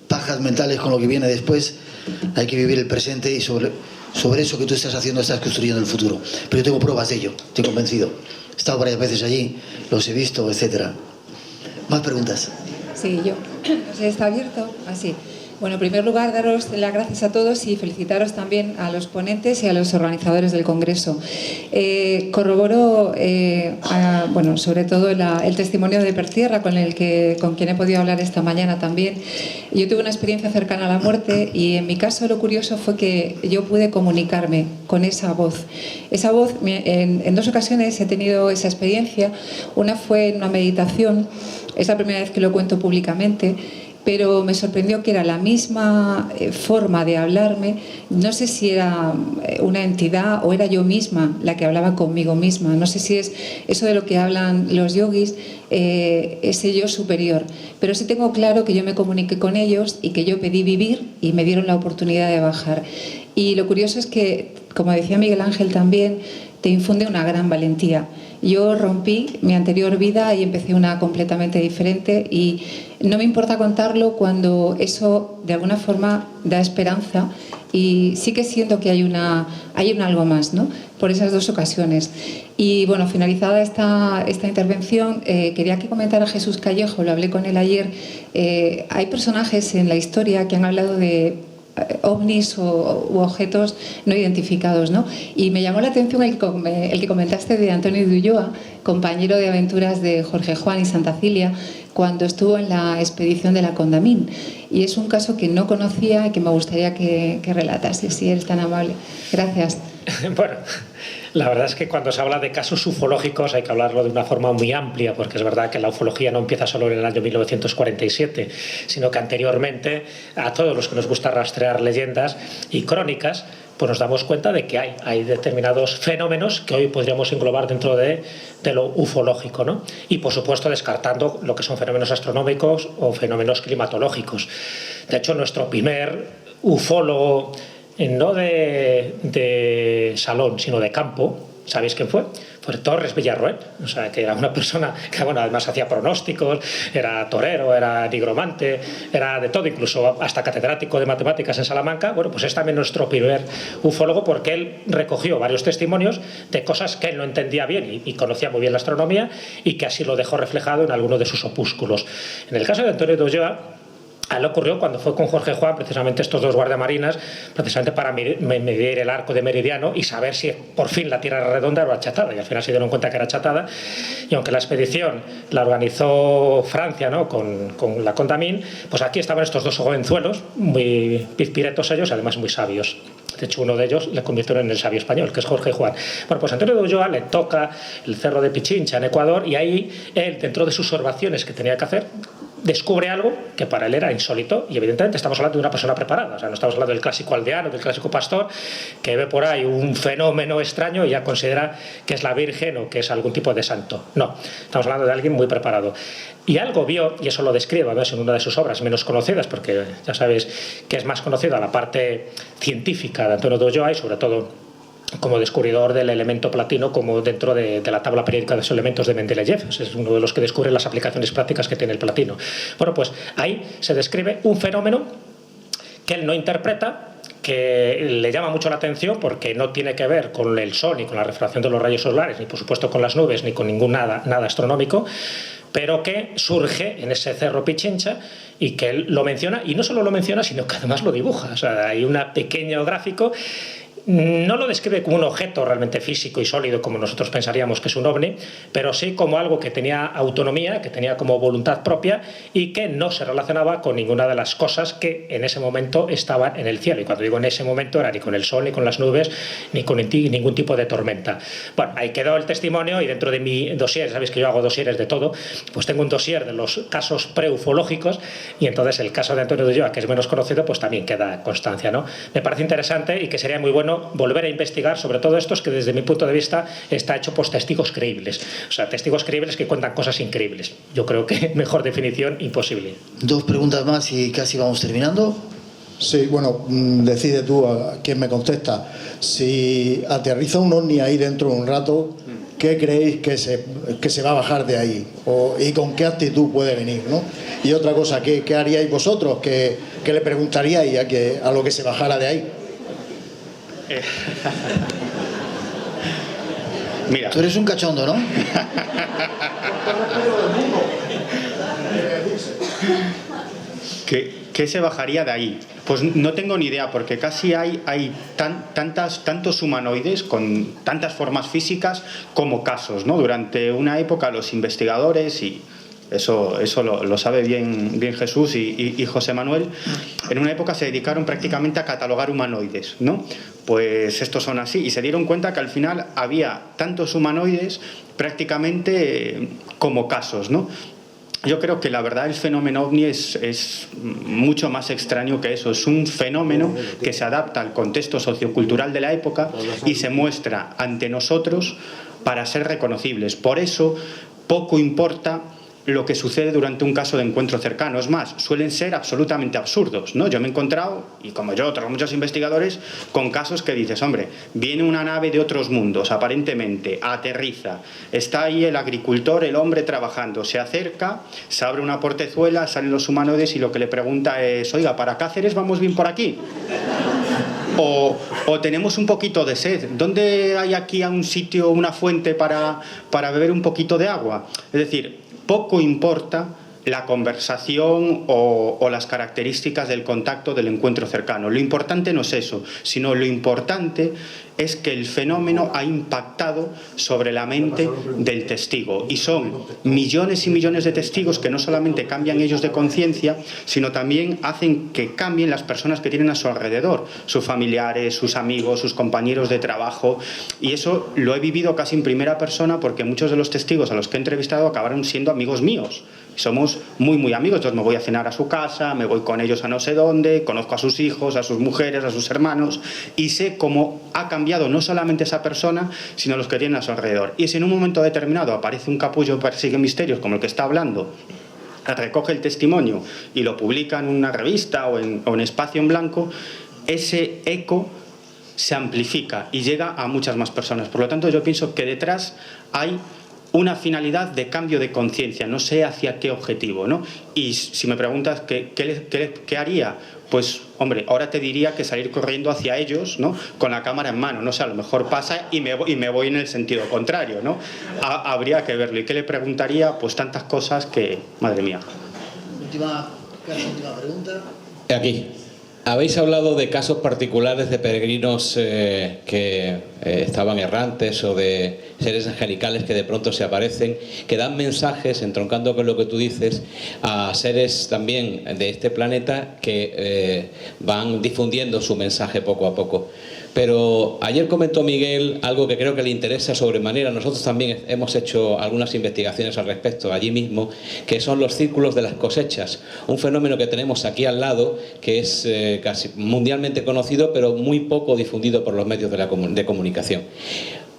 [SPEAKER 1] pajas mentales con lo que viene después, hay que vivir el presente y sobre eso que tú estás haciendo estás construyendo el futuro. Pero yo tengo pruebas de ello, estoy convencido. He estado varias veces allí, los he visto, etcétera. ¿Más preguntas?
[SPEAKER 16] Sí, yo. No sé, ¿está abierto? Así. Bueno, en primer lugar, daros las gracias a todos y felicitaros también a los ponentes y a los organizadores del Congreso. Corroboro, bueno, sobre todo el testimonio de Pertierra, con quien he podido hablar esta mañana también. Yo tuve una experiencia cercana a la muerte y en mi caso lo curioso fue que yo pude comunicarme con esa voz. Esa voz, en dos ocasiones he tenido esa experiencia. Una fue en una meditación, es la primera vez que lo cuento públicamente, pero me sorprendió que era la misma forma de hablarme. No sé si era una entidad o era yo misma la que hablaba conmigo misma. No sé si es eso de lo que hablan los yogis, ese yo superior. Pero sí tengo claro que yo me comuniqué con ellos y que yo pedí vivir y me dieron la oportunidad de bajar. Y lo curioso es que, como decía Miguel Ángel también, te infunde una gran valentía. Yo rompí mi anterior vida y empecé una completamente diferente y no me importa contarlo cuando eso de alguna forma da esperanza y sí que siento que hay un algo más, ¿no? Por esas dos ocasiones. Y bueno, finalizada esta intervención, quería que comentara Jesús Callejo, lo hablé con él ayer. Hay personajes en la historia que han hablado de ovnis u objetos no identificados, ¿no? Y me llamó la atención el que comentaste de Antonio de Ulloa, compañero de aventuras de Jorge Juan y Santa Cilia, cuando estuvo en la expedición de la Condamine. Y es un caso que no conocía y que me gustaría que relatase, si eres tan amable. Gracias.
[SPEAKER 3] Bueno, la verdad es que cuando se habla de casos ufológicos hay que hablarlo de una forma muy amplia, porque es verdad que la ufología no empieza solo en el año 1947, sino que anteriormente, a todos los que nos gusta rastrear leyendas y crónicas, pues nos damos cuenta de que hay determinados fenómenos que hoy podríamos englobar dentro de lo ufológico, ¿no? Y por supuesto descartando lo que son fenómenos astronómicos o fenómenos climatológicos. De hecho, nuestro primer ufólogo, no de salón, sino de campo, ¿sabéis quién fue? Fue Torres Villarroel, o sea, que era una persona que, bueno, además hacía pronósticos, era torero, era nigromante, era de todo, incluso hasta catedrático de matemáticas en Salamanca. Bueno, pues es también nuestro primer ufólogo porque él recogió varios testimonios de cosas que él no entendía bien y conocía muy bien la astronomía y que así lo dejó reflejado en alguno de sus opúsculos. En el caso de Antonio de Ulloa, a él le ocurrió cuando fue con Jorge Juan, precisamente estos dos guardiamarinas, precisamente para medir el arco de meridiano y saber si por fin la Tierra era redonda o achatada. Y al final se dieron cuenta que era achatada. Y aunque la expedición la organizó Francia, ¿no?, con la Condamine, pues aquí estaban estos dos jovenzuelos, muy pizpiretos ellos, además muy sabios. De hecho, uno de ellos le convirtieron en el sabio español, que es Jorge Juan. Bueno, pues Antonio de Ulloa le toca el cerro de Pichincha, en Ecuador, y ahí él, dentro de sus observaciones que tenía que hacer, descubre algo que para él era insólito y evidentemente estamos hablando de una persona preparada, o sea, no estamos hablando del clásico aldeano, del clásico pastor que ve por ahí un fenómeno extraño y ya considera que es la Virgen o que es algún tipo de santo. No, estamos hablando de alguien muy preparado. Y algo vio, y eso lo describe además en una de sus obras menos conocidas, porque ya sabéis que es más conocida la parte científica de Antonio de Ulloa y sobre todo como descubridor del elemento platino como dentro de la tabla periódica de los elementos de Mendeleev. Es uno de los que descubre las aplicaciones prácticas que tiene el platino. Bueno, pues ahí se describe un fenómeno que él no interpreta, que le llama mucho la atención porque no tiene que ver con el sol ni con la refracción de los rayos solares, ni por supuesto con las nubes, ni con nada astronómico, pero que surge en ese cerro Pichincha y que él lo menciona, y no solo lo menciona, sino que además lo dibuja. O sea, hay un pequeño gráfico. No lo describe como un objeto realmente físico y sólido como nosotros pensaríamos que es un ovni, pero sí como algo que tenía autonomía, que tenía como voluntad propia y que no se relacionaba con ninguna de las cosas que en ese momento estaban en el cielo. Y cuando digo en ese momento era ni con el sol, ni con las nubes, ni con ningún tipo de tormenta. Bueno, ahí quedó el testimonio y dentro de mi dossier, sabéis que yo hago dosieres de todo, pues tengo un dossier de los casos preufológicos y entonces el caso de Antonio de Ulloa, que es menos conocido, pues también queda constancia, ¿no? Me parece interesante y que sería muy bueno bueno volver a investigar sobre todo estos que desde mi punto de vista está hecho por testigos creíbles. O sea, testigos creíbles que cuentan cosas increíbles. Yo creo que mejor definición imposible.
[SPEAKER 1] 2 preguntas más y casi vamos terminando.
[SPEAKER 17] Sí, bueno, decide tú a quién me contesta. Si aterriza un ovni ahí dentro un rato, ¿qué creéis que se va a bajar de ahí? ¿Y con qué actitud puede venir, ¿no? Y otra cosa, ¿qué haríais vosotros? ¿Qué le preguntaríais a lo que se bajara de ahí?
[SPEAKER 6] Mira.
[SPEAKER 1] Tú eres un cachondo, ¿no?
[SPEAKER 6] ¿Qué se bajaría de ahí? Pues no tengo ni idea, porque casi hay tantos humanoides con tantas formas físicas como casos, ¿no? Durante una época los investigadores, y eso lo sabe bien Jesús y José Manuel, en una época se dedicaron prácticamente a catalogar humanoides, ¿no? Pues estos son así, y se dieron cuenta que al final había tantos humanoides prácticamente como casos, ¿no? Yo creo que la verdad el fenómeno ovni es mucho más extraño que eso. Es un fenómeno que se adapta al contexto sociocultural de la época y se muestra ante nosotros para ser reconocibles. Por eso poco importa lo que sucede durante un caso de encuentro cercano. Es más, suelen ser absolutamente absurdos, ¿no? Yo me he encontrado, y como yo, otros muchos investigadores, con casos que dices, hombre, viene una nave de otros mundos, aparentemente, aterriza, está ahí el agricultor, el hombre trabajando, se acerca, se abre una portezuela, salen los humanoides y lo que le pregunta es, oiga, ¿para Cáceres vamos bien por aquí? O tenemos un poquito de sed. ¿Dónde hay aquí a un sitio, una fuente para beber un poquito de agua? Es decir, poco importa la conversación o las características del contacto, del encuentro cercano. Lo importante no es eso, sino lo importante es que el fenómeno ha impactado sobre la mente del testigo. Y son millones y millones de testigos que no solamente cambian ellos de conciencia, sino también hacen que cambien las personas que tienen a su alrededor, sus familiares, sus amigos, sus compañeros de trabajo. Y eso lo he vivido casi en primera persona porque muchos de los testigos a los que he entrevistado acabaron siendo amigos míos. Somos muy, muy amigos, entonces me voy a cenar a su casa, me voy con ellos a no sé dónde, conozco a sus hijos, a sus mujeres, a sus hermanos y sé cómo ha cambiado no solamente esa persona, sino los que tienen a su alrededor. Y si en un momento determinado aparece un capullo que persigue misterios como el que está hablando, recoge el testimonio y lo publica en una revista o en Espacio en Blanco, ese eco se amplifica y llega a muchas más personas. Por lo tanto, yo pienso que detrás hay una finalidad de cambio de conciencia, no sé hacia qué objetivo, ¿no? Y si me preguntas qué haría, pues, hombre, ahora te diría que salir corriendo hacia ellos, ¿no? Con la cámara en mano, no sé, a lo mejor pasa y me voy en el sentido contrario, ¿no? Habría que verlo. ¿Y qué le preguntaría? Pues tantas cosas que, madre mía.
[SPEAKER 1] Última pregunta.
[SPEAKER 18] Aquí. Habéis hablado de casos particulares de peregrinos que estaban errantes o de seres angelicales que de pronto se aparecen, que dan mensajes, entroncando con lo que tú dices, a seres también de este planeta que van difundiendo su mensaje poco a poco. Pero ayer comentó Miguel algo que creo que le interesa sobremanera. Nosotros también hemos hecho algunas investigaciones al respecto allí mismo, que son los círculos de las cosechas. Un fenómeno que tenemos aquí al lado, que es casi mundialmente conocido, pero muy poco difundido por los medios de comunicación.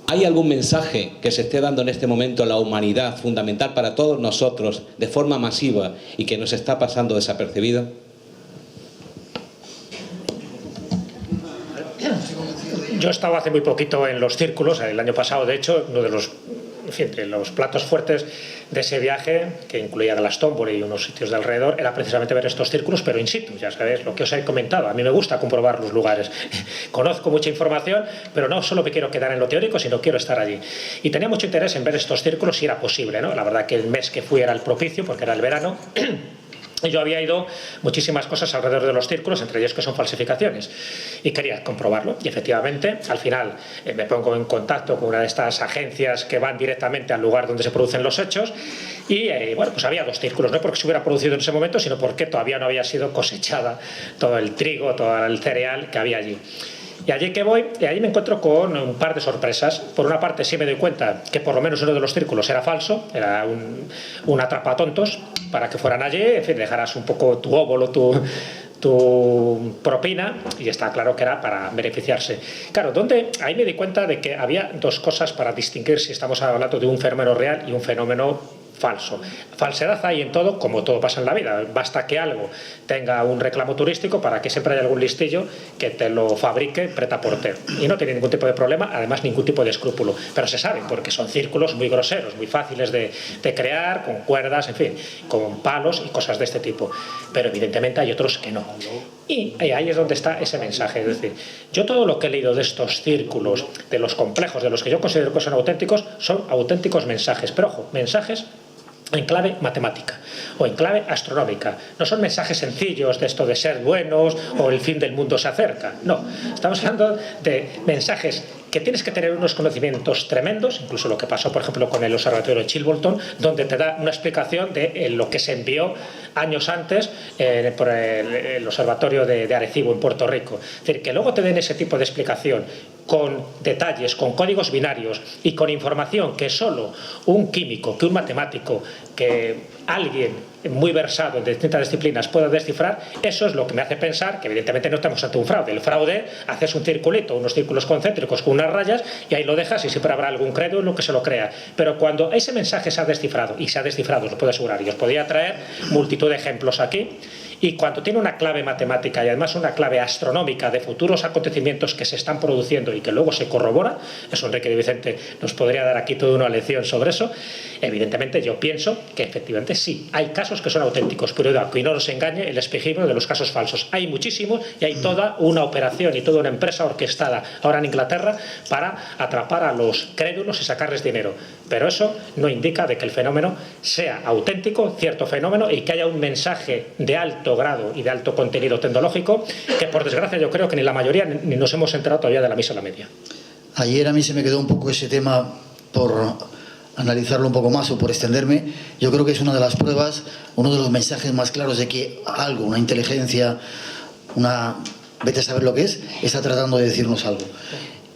[SPEAKER 18] ¿Hay algún mensaje que se esté dando en este momento a la humanidad, fundamental para todos nosotros, de forma masiva y que nos está pasando desapercibido?
[SPEAKER 3] Yo estaba hace muy poquito en los círculos, el año pasado, de hecho, uno de los, de los platos fuertes de ese viaje, que incluía Glastonbury y unos sitios de alrededor, era precisamente ver estos círculos, pero in situ, ya sabéis, lo que os he comentado. A mí me gusta comprobar los lugares. Conozco mucha información, pero no solo me quiero quedar en lo teórico, sino quiero estar allí. Y tenía mucho interés en ver estos círculos si era posible, ¿no? La verdad que el mes que fui era el propicio, porque era el verano. Yo había ido muchísimas cosas alrededor de los círculos, entre ellos que son falsificaciones, y quería comprobarlo. Y efectivamente, al final me pongo en contacto con una de estas agencias que van directamente al lugar donde se producen los hechos y bueno, pues había dos círculos, no porque se hubiera producido en ese momento, sino porque todavía no había sido cosechada todo el trigo, todo el cereal que había allí. Y allí que voy, y allí me encuentro con un par de sorpresas. Por una parte sí me doy cuenta que por lo menos uno de los círculos era falso, era un atrapatontos para que fueran allí, en fin, dejaras un poco tu óvulo, tu tu propina, y está claro que era para beneficiarse. Claro, ahí me di cuenta de que había dos cosas para distinguir si estamos hablando de un fenómeno real y un fenómeno falso. Falsedad hay en todo, como todo pasa en la vida. Basta que algo tenga un reclamo turístico para que siempre haya algún listillo que te lo fabrique prêt-à-porter. Y no tiene ningún tipo de problema, además ningún tipo de escrúpulo. Pero se sabe, porque son círculos muy groseros, muy fáciles de crear, con cuerdas, en fin, con palos y cosas de este tipo. Pero evidentemente hay otros que no. Y ahí es donde está ese mensaje. Es decir, yo todo lo que he leído de estos círculos, de los complejos, de los que yo considero que son auténticos mensajes. Pero ojo, mensajes en clave matemática o en clave astronómica. No son mensajes sencillos de esto de ser buenos o el fin del mundo se acerca. No, estamos hablando de mensajes que tienes que tener unos conocimientos tremendos, incluso lo que pasó, por ejemplo, con el observatorio de Chilbolton, donde te da una explicación de lo que se envió años antes por el observatorio de Arecibo, en Puerto Rico. Es decir, que luego te den ese tipo de explicación con detalles, con códigos binarios y con información que solo un químico, que un matemático, que alguien muy versado en distintas disciplinas pueda descifrar, eso es lo que me hace pensar que evidentemente no estamos ante un fraude. El fraude, haces un circulito, unos círculos concéntricos con unas rayas y ahí lo dejas y siempre habrá algún credo en lo que se lo crea. Pero cuando ese mensaje se ha descifrado, y se ha descifrado, os lo puedo asegurar, y os podría traer multitud de ejemplos aquí, y cuando tiene una clave matemática y además una clave astronómica de futuros acontecimientos que se están produciendo y que luego se corrobora, eso Enrique de Vicente nos podría dar aquí toda una lección sobre eso, evidentemente yo pienso que efectivamente sí, hay casos que son auténticos, pero que no nos engañe el espejismo de los casos falsos. Hay muchísimos y hay toda una operación y toda una empresa orquestada ahora en Inglaterra para atrapar a los crédulos y sacarles dinero. Pero eso no indica de que el fenómeno sea auténtico, cierto fenómeno, y que haya un mensaje de alto grado y de alto contenido tecnológico que, por desgracia, yo creo que ni la mayoría ni nos hemos enterado todavía de la misa a la media.
[SPEAKER 1] Ayer a mí se me quedó un poco ese tema por analizarlo un poco más o por extenderme. Yo creo que es una de las pruebas, uno de los mensajes más claros de que algo, una inteligencia, vete a saber lo que es, está tratando de decirnos algo.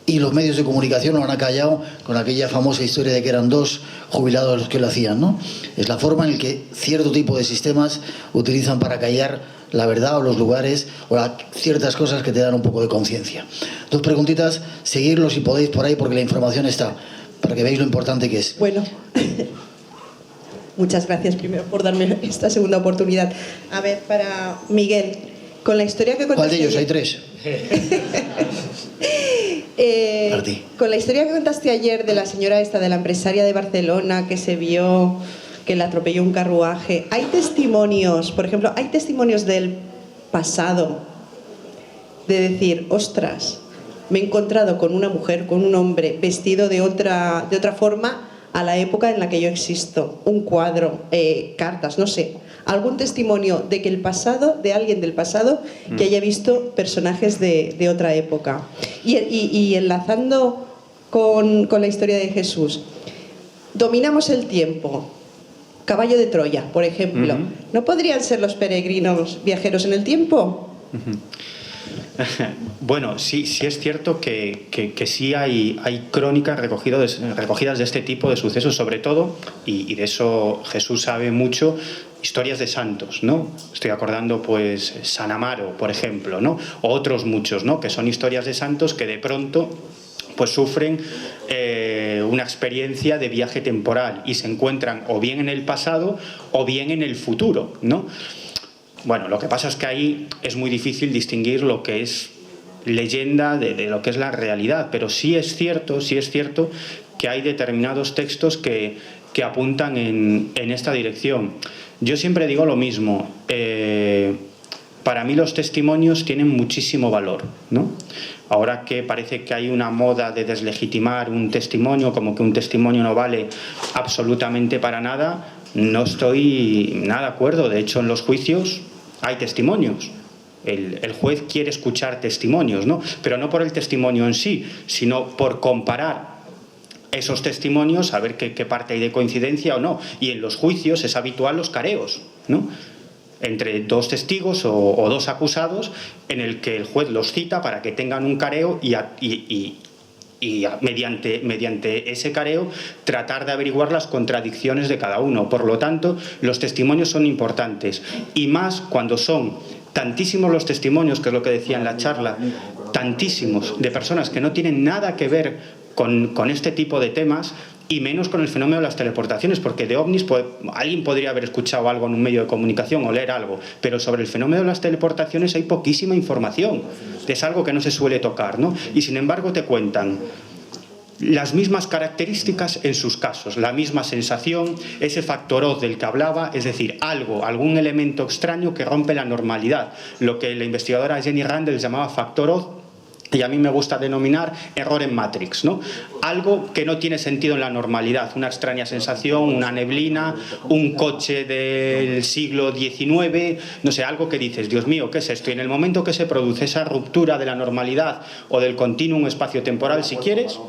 [SPEAKER 1] Y los medios de comunicación lo han acallado con aquella famosa historia de que eran 2 jubilados los que lo hacían, ¿no? Es la forma en la que cierto tipo de sistemas utilizan para callar la verdad o los lugares o ciertas cosas que te dan un poco de conciencia. 2 preguntitas, seguirlo si podéis por ahí porque la información está, para que veáis lo importante que es.
[SPEAKER 9] Bueno, muchas gracias primero por darme esta segunda oportunidad. A ver, para Miguel, con la historia que contaste...
[SPEAKER 1] ¿Cuál de ellos? Hay 3.
[SPEAKER 9] Con la historia que contaste ayer de la señora esta, de la empresaria de Barcelona que se vio que le atropelló un carruaje, ¿hay testimonios, por ejemplo, hay testimonios del pasado de decir, ostras, me he encontrado con una mujer, con un hombre vestido de otra forma a la época en la que yo existo, un cuadro, cartas, no sé, algún testimonio de que el pasado, de alguien del pasado que haya visto personajes de otra época? Y enlazando con la historia de Jesús, dominamos el tiempo, caballo de Troya, por ejemplo, ¿no podrían ser los peregrinos viajeros en el tiempo?
[SPEAKER 6] Bueno, sí es cierto que sí hay crónicas recogidas de este tipo de sucesos, sobre todo, y de eso Jesús sabe mucho, historias de santos, ¿no? Estoy acordando, pues, San Amaro, por ejemplo, ¿no? O otros muchos, ¿no? Que son historias de santos que de pronto pues sufren una experiencia de viaje temporal y se encuentran o bien en el pasado o bien en el futuro, ¿no? Bueno, lo que pasa es que ahí es muy difícil distinguir lo que es leyenda de lo que es la realidad, pero sí es cierto que hay determinados textos que apuntan en esta dirección. Yo siempre digo lo mismo, para mí los testimonios tienen muchísimo valor, ¿no? Ahora que parece que hay una moda de deslegitimar un testimonio, como que un testimonio no vale absolutamente para nada, no estoy nada de acuerdo. De hecho, en los juicios hay testimonios. El juez quiere escuchar testimonios, ¿no? Pero no por el testimonio en sí, sino por comparar esos testimonios, a ver qué parte hay de coincidencia o no. Y en los juicios es habitual los careos, ¿no? Entre 2 testigos o 2 acusados, en el que el juez los cita para que tengan un careo y mediante ese careo tratar de averiguar las contradicciones de cada uno. Por lo tanto, los testimonios son importantes, y más cuando son tantísimos los testimonios, que es lo que decía en la charla, tantísimos de personas que no tienen nada que ver con este tipo de temas, y menos con el fenómeno de las teleportaciones, porque de ovnis alguien podría haber escuchado algo en un medio de comunicación o leer algo, pero sobre el fenómeno de las teleportaciones hay poquísima información. Es algo que no se suele tocar, ¿no? Y sin embargo te cuentan las mismas características en sus casos, la misma sensación, ese factor Oz del que hablaba, es decir, algún elemento extraño que rompe la normalidad, lo que la investigadora Jenny Randall llamaba factor Oz, y a mí me gusta denominar error en Matrix, ¿no? Algo que no tiene sentido en la normalidad, una extraña sensación, una neblina, un coche del siglo XIX, no sé, algo que dices, Dios mío, ¿qué es esto? Y en el momento que se produce esa ruptura de la normalidad o del continuum espacio-temporal, si quieres,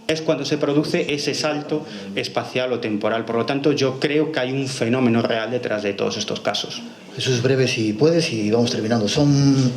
[SPEAKER 6] es cuando se produce ese salto espacial o temporal. Por lo tanto, yo creo que hay un fenómeno real detrás de todos estos casos.
[SPEAKER 1] Jesús, breve si puedes y vamos terminando. ¿Son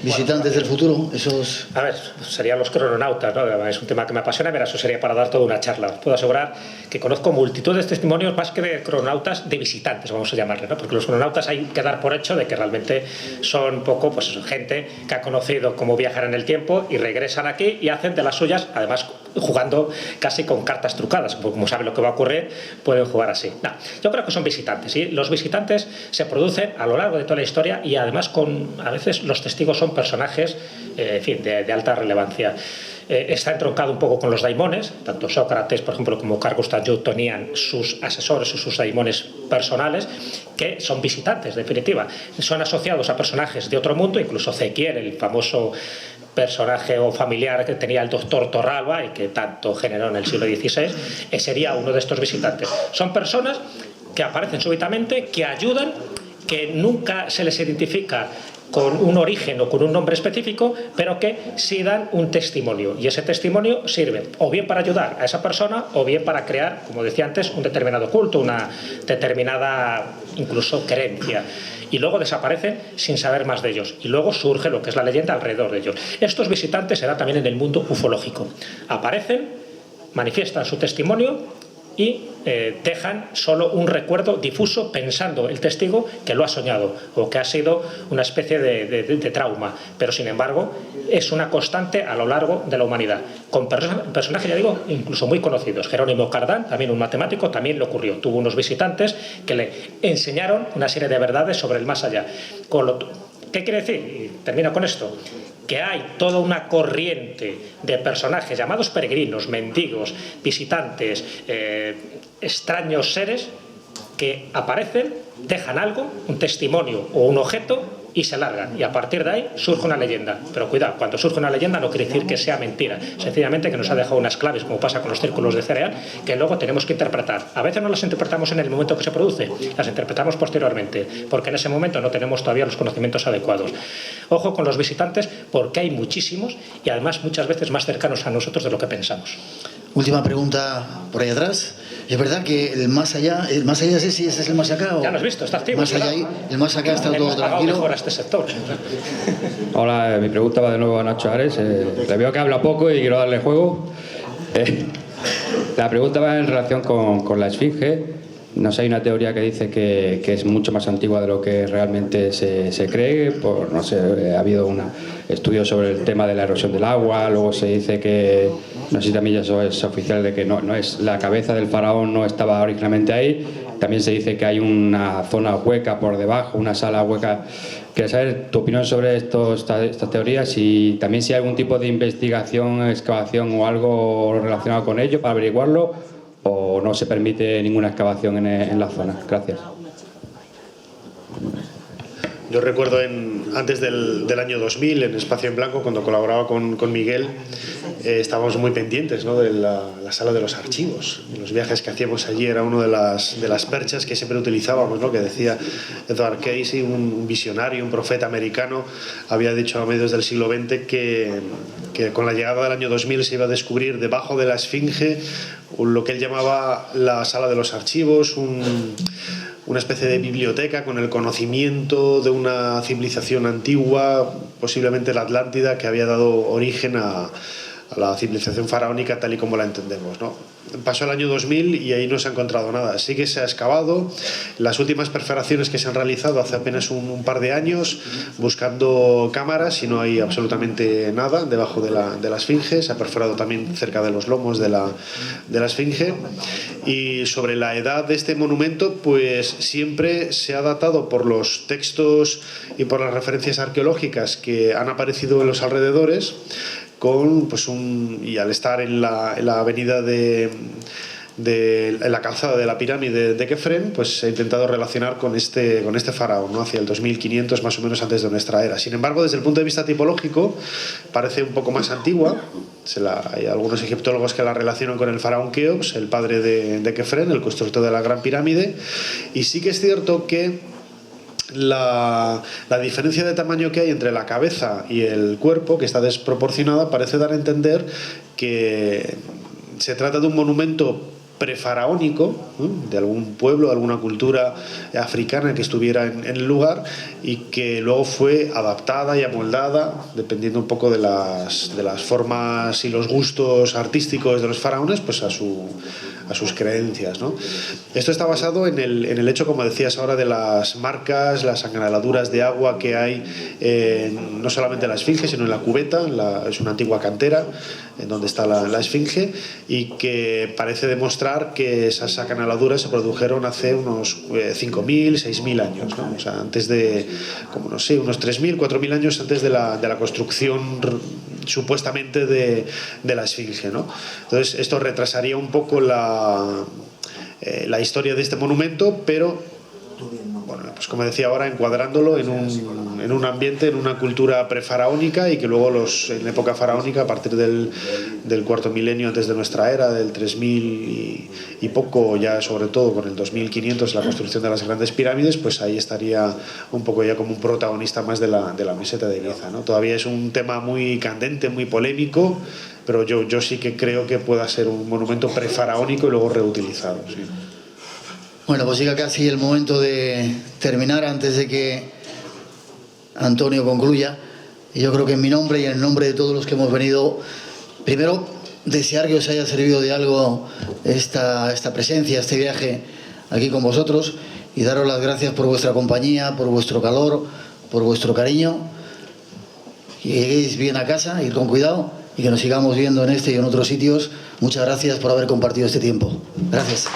[SPEAKER 1] visitantes del futuro esos...?
[SPEAKER 3] A ver, serían los crononautas, ¿no? Es un tema que me apasiona, pero eso sería para dar toda una charla. Os puedo asegurar que conozco multitud de testimonios, más que de crononautas, de visitantes, vamos a llamarle, ¿no? Porque los crononautas hay que dar por hecho de que realmente son un poco, pues eso, gente que ha conocido cómo viajar en el tiempo y regresan aquí y hacen de las suyas, además jugando casi con cartas trucadas, porque como saben lo que va a ocurrir, pueden jugar así. No, yo creo que son visitantes, ¿sí? Los visitantes se producen a lo largo de toda la historia y además a veces los testigos son personajes en fin, de alta relevancia. Está entroncado un poco con los daimones, tanto Sócrates, por ejemplo, como Carl Gustav Jung tenían sus asesores o sus daimones personales, que son visitantes, en definitiva. Son asociados a personajes de otro mundo, incluso Ezequiel, el famoso personaje o familiar que tenía el doctor Torralba y que tanto generó en el siglo XVI, sería uno de estos visitantes. Son personas que aparecen súbitamente, que ayudan, que nunca se les identifica con un origen o con un nombre específico, pero que sí dan un testimonio. Y ese testimonio sirve o bien para ayudar a esa persona o bien para crear, como decía antes, un determinado culto, una determinada incluso creencia. Y luego desaparecen sin saber más de ellos. Y luego surge lo que es la leyenda alrededor de ellos. Estos visitantes se dan también en el mundo ufológico. Aparecen, manifiestan su testimonio y dejan solo un recuerdo difuso pensando el testigo que lo ha soñado o que ha sido una especie de trauma, pero sin embargo es una constante a lo largo de la humanidad, con personajes, ya digo, incluso muy conocidos. Jerónimo Cardán, también un matemático, también le ocurrió, tuvo unos visitantes que le enseñaron una serie de verdades sobre el más allá. ¿Qué quiere decir? Y termino con esto, que hay toda una corriente de personajes llamados peregrinos, mendigos, visitantes, extraños seres que aparecen, dejan algo, un testimonio o un objeto y se largan. Y a partir de ahí surge una leyenda. Pero cuidado, cuando surge una leyenda no quiere decir que sea mentira. Sencillamente que nos ha dejado unas claves, como pasa con los círculos de cereal, que luego tenemos que interpretar. A veces no las interpretamos en el momento que se produce, las interpretamos posteriormente, porque en ese momento no tenemos todavía los conocimientos adecuados. Ojo con los visitantes, porque hay muchísimos y además muchas veces más cercanos a nosotros de lo que pensamos.
[SPEAKER 1] Última pregunta por ahí atrás. ¿Es verdad que el más allá ese sí es el más acá?
[SPEAKER 3] Ya lo has visto, está activo.
[SPEAKER 1] Más allá ahí, el más acá está todo tranquilo.
[SPEAKER 3] Mejor a este sector.
[SPEAKER 10] Hola, mi pregunta va de nuevo a Nacho Ares. Le veo que habla poco y quiero darle juego. La pregunta va en relación con la Esfinge. No sé, hay una teoría que dice que es mucho más antigua de lo que realmente se cree. No sé, ha habido un estudio sobre el tema de la erosión del agua. Luego se dice que, no sé si también eso es oficial, de que no es la cabeza del faraón no estaba originalmente ahí. También se dice que hay una zona hueca por debajo, una sala hueca. Quería saber tu opinión sobre estas teorías y también si hay algún tipo de investigación, excavación o algo relacionado con ello para averiguarlo, o no se permite ninguna excavación en la zona. Gracias.
[SPEAKER 7] Yo recuerdo antes del año 2000, en Espacio en Blanco, cuando colaboraba con Miguel, estábamos muy pendientes, ¿no?, de la sala de los archivos. Los viajes que hacíamos allí era una de las perchas que siempre utilizábamos, ¿no?, que decía Edward Casey, un visionario, un profeta americano, había dicho a mediados del siglo XX que con la llegada del año 2000 se iba a descubrir debajo de la Esfinge lo que él llamaba la sala de los archivos, una especie de biblioteca con el conocimiento de una civilización antigua, posiblemente la Atlántida, que había dado origen a la civilización faraónica tal y como la entendemos, ¿no? Pasó el año 2000 y ahí no se ha encontrado nada. Sí que se ha excavado. Las últimas perforaciones que se han realizado hace apenas un par de años, buscando cámaras, y no hay absolutamente nada debajo de la esfinge. Se ha perforado también cerca de los lomos de la esfinge. Y sobre la edad de este monumento, pues siempre se ha datado por los textos y por las referencias arqueológicas que han aparecido en los alrededores, y al estar en la avenida en la calzada de la pirámide de Kefren, pues se ha intentado relacionar con este faraón, ¿no? Hacia el 2500 más o menos antes de nuestra era. Sin embargo, desde el punto de vista tipológico, parece un poco más antigua. Hay algunos egiptólogos que la relacionan con el faraón Keops, el padre de Kefren, el constructor de la Gran Pirámide, y sí que es cierto que la diferencia de tamaño que hay entre la cabeza y el cuerpo, que está desproporcionada, parece dar a entender que se trata de un monumento prefaraónico, de algún pueblo, de alguna cultura africana que estuviera en el lugar, y que luego fue adaptada y amoldada, dependiendo un poco de las formas y los gustos artísticos de los faraones, pues a sus creencias, ¿no? Esto está basado en el hecho, como decías ahora, de las marcas, las acanaladuras de agua que hay no solamente en la esfinge, sino en la cubeta. Es una antigua cantera en donde está la esfinge, y que parece demostrar que esas acanaladuras se produjeron hace unos 5.000, 6.000 años, ¿no? O sea, antes de, como no sé, unos 3.000, 4.000 años antes de la construcción supuestamente de la esfinge, ¿no? Entonces esto retrasaría un poco la historia de este monumento, pero bueno, pues como decía ahora, encuadrándolo en un ambiente, en una cultura prefaraónica, y que luego en la época faraónica, a partir del cuarto milenio antes de nuestra era, del 3000 y poco, ya sobre todo con el 2500, la construcción de las grandes pirámides, pues ahí estaría un poco ya como un protagonista más de la meseta de Giza, ¿no? Todavía es un tema muy candente, muy polémico, pero yo sí que creo que pueda ser un monumento prefaraónico y luego reutilizado, sí.
[SPEAKER 1] Bueno, pues llega casi el momento de terminar antes de que Antonio concluya. Y yo creo que en mi nombre y en el nombre de todos los que hemos venido, primero, desear que os haya servido de algo esta presencia, este viaje aquí con vosotros, y daros las gracias por vuestra compañía, por vuestro calor, por vuestro cariño. Que lleguéis bien a casa, ir con cuidado, y que nos sigamos viendo en este y en otros sitios. Muchas gracias por haber compartido este tiempo. Gracias.